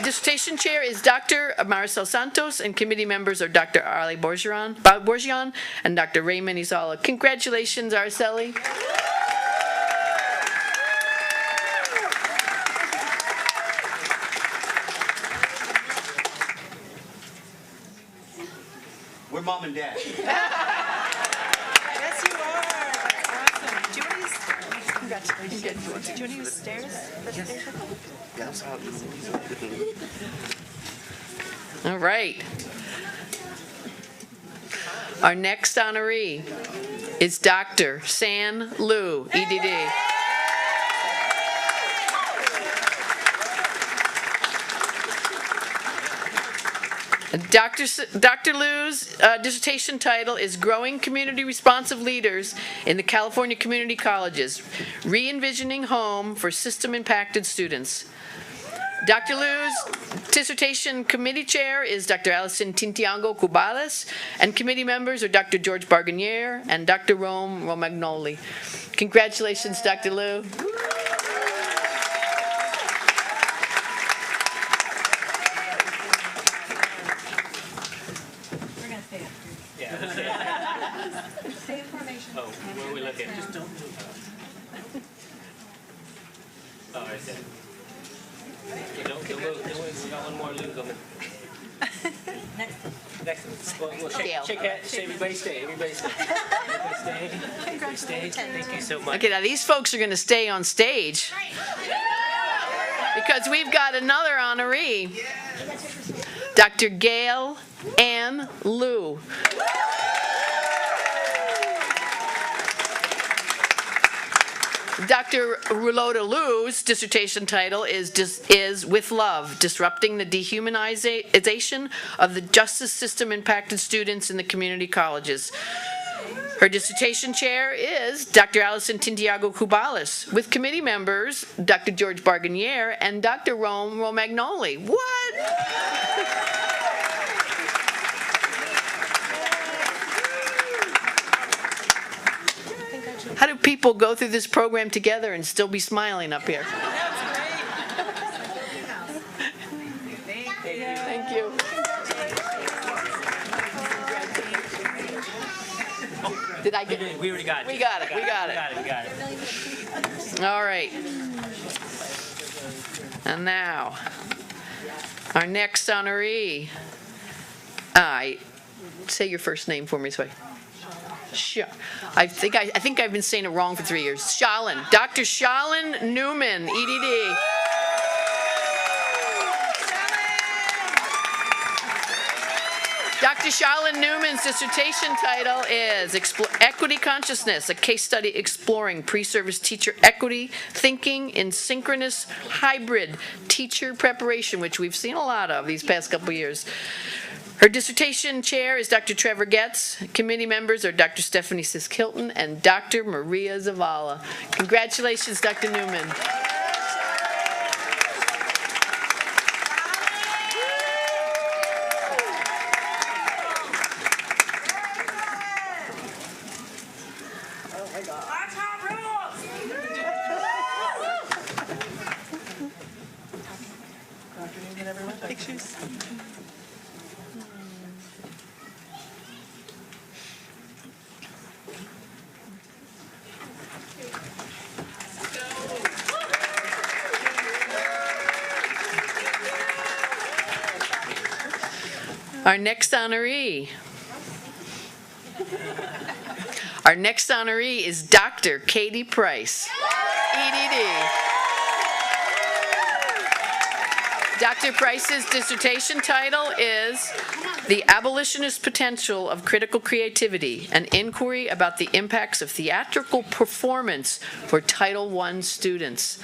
dissertation chair is Dr. Maricel Santos, and committee members are Dr. Ali Borgian and Dr. Raymond Izala. Congratulations, Araceli. We're mom and dad. Yes, you are. Awesome. Do you want to use, congratulations. Do you want to use stairs? Yes. All right. Our next honoree is Dr. San Liu, EDD. Dr. Liu's dissertation title is Growing Community Responsive Leaders in the California Community Colleges, Re-envisioning Home for System-Impacted Students. Dr. Liu's dissertation committee chair is Dr. Alison Tintiango Cubales, and committee members are Dr. George Barganier and Dr. Rome Romagnoli. Congratulations, Dr. Liu. Stay in formation. Oh, where are we looking? Just don't move. Oh, right there. Don't move. We got one more loop coming. Next. We'll shake hands. Everybody stay. Everybody stay. Everybody stay. Thank you so much. Okay, now these folks are going to stay on stage because we've got another honoree, Dr. Gail Ann Liu. Dr. Rulota Liu's dissertation title is With Love, Disrupting the Dehumanization of the Justice System Impacted Students in the Community Colleges. Her dissertation chair is Dr. Allison Tintiago Cubalis, with committee members Dr. George Barganier and Dr. Rome Romagnoli. What? How do people go through this program together and still be smiling up here? Thank you. Did I get it? We already got it. We got it. We got it. We got it. All right. And now, our next honoree. Say your first name for me, so I think I've been saying it wrong for 3 years. Shalin, Dr. Shalin Newman, EDD. Dr. Shalin Newman's dissertation title is Equity Consciousness, a case study exploring pre-service teacher equity thinking in synchronous hybrid teacher preparation, which we've seen a lot of these past couple years. Her dissertation chair is Dr. Trevor Getz. Committee members are Dr. Stephanie Sisk-Hilton and Dr. Maria Zavala. Congratulations, Dr. Newman. Pictures. Our next honoree is Dr. Katie Price, EDD. Dr. Price's dissertation title is The Abolitionist Potential of Critical Creativity, an inquiry about the impacts of theatrical performance for Title I students.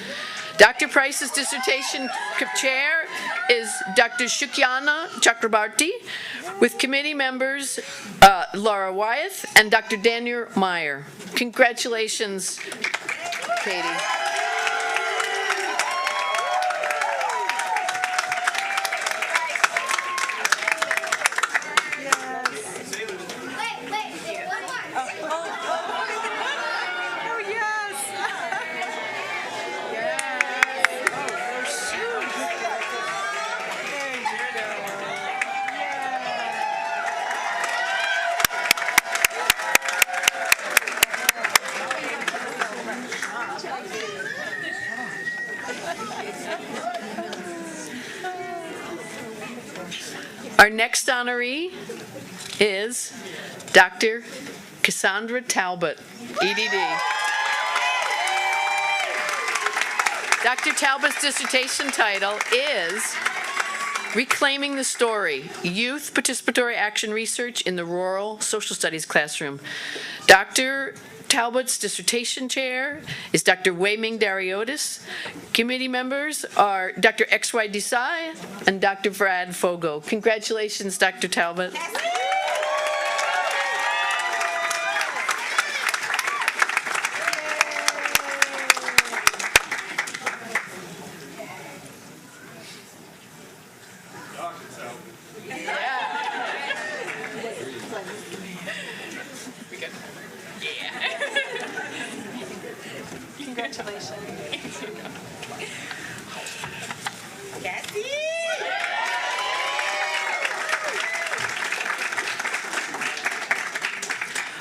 Dr. Price's dissertation chair is Dr. Shukyana Chakrabarti, with committee members Laura Wyeth and Dr. Daniel Meyer. Congratulations, Katie. Our next honoree is Dr. Cassandra Talbot, EDD. Dr. Talbot's dissertation title is Reclaiming the Story, Youth Participatory Action Research in the Rural Social Studies Classroom. Dr. Talbot's dissertation chair is Dr. Wei-Ming Dariotis. Committee members are Dr. XY Desai and Dr. Brad Fogo. Congratulations, Dr. Talbot. Congratulations.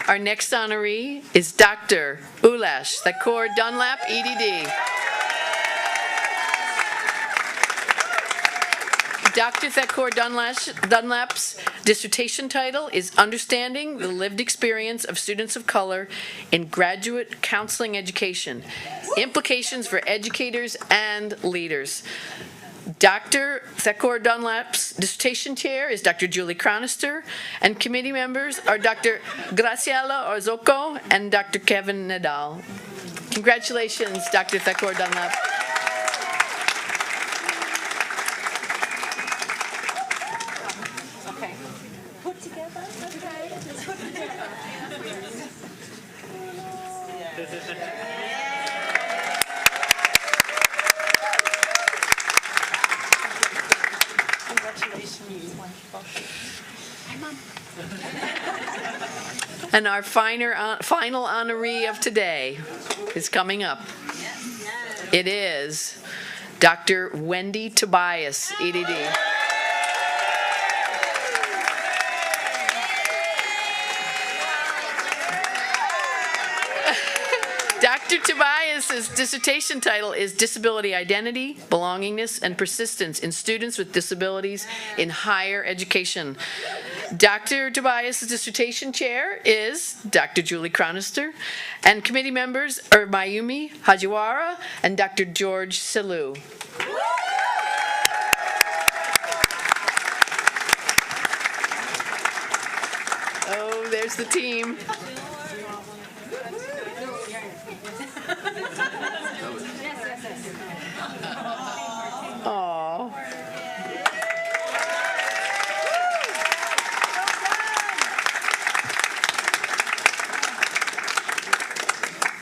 Our next honoree is Dr. Ulash Thakur Dunlap, EDD. Dr. Thakur Dunlap's dissertation title is Understanding the Lived Experience of Students of Color in Graduate Counseling Education, Implications for Educators and Leaders. Dr. Thakor Dunlap's dissertation chair is Dr. Julie Cronister, and committee members are Dr. Graciela Orzoko and Dr. Kevin Nadal. Congratulations, Dr. Thakor Dunlap. Okay. Put together, okay. Put together. And our final honoree of today is coming up. It is Dr. Wendy Tobias, EDD. Dr. Tobias's dissertation title is Disability Identity, Belongingness, and Persistence in Students with Disabilities in Higher Education. Dr. Tobias's dissertation chair is Dr. Julie Cronister, and committee members are Mayumi Hajiwara and Dr. George Selou. Oh, there's the team. Aww.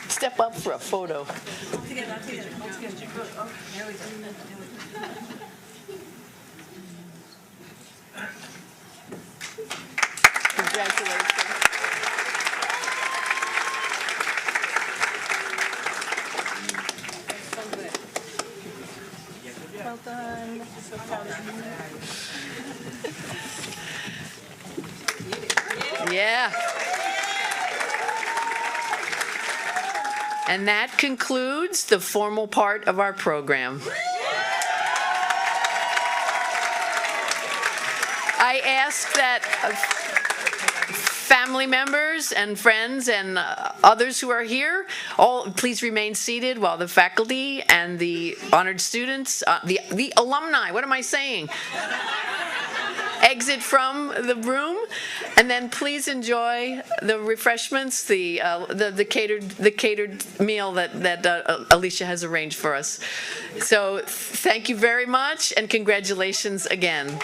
Step up for a photo. Congratulations. Well done. So proud of you. Yeah. And that concludes the formal part of our program. I ask that family members and friends and others who are here, all please remain seated while the faculty and the honored students, the alumni, what am I saying? Exit from the room, and then please enjoy the refreshments, the catered meal that Alicia has arranged for us. So thank you very much, and congratulations again.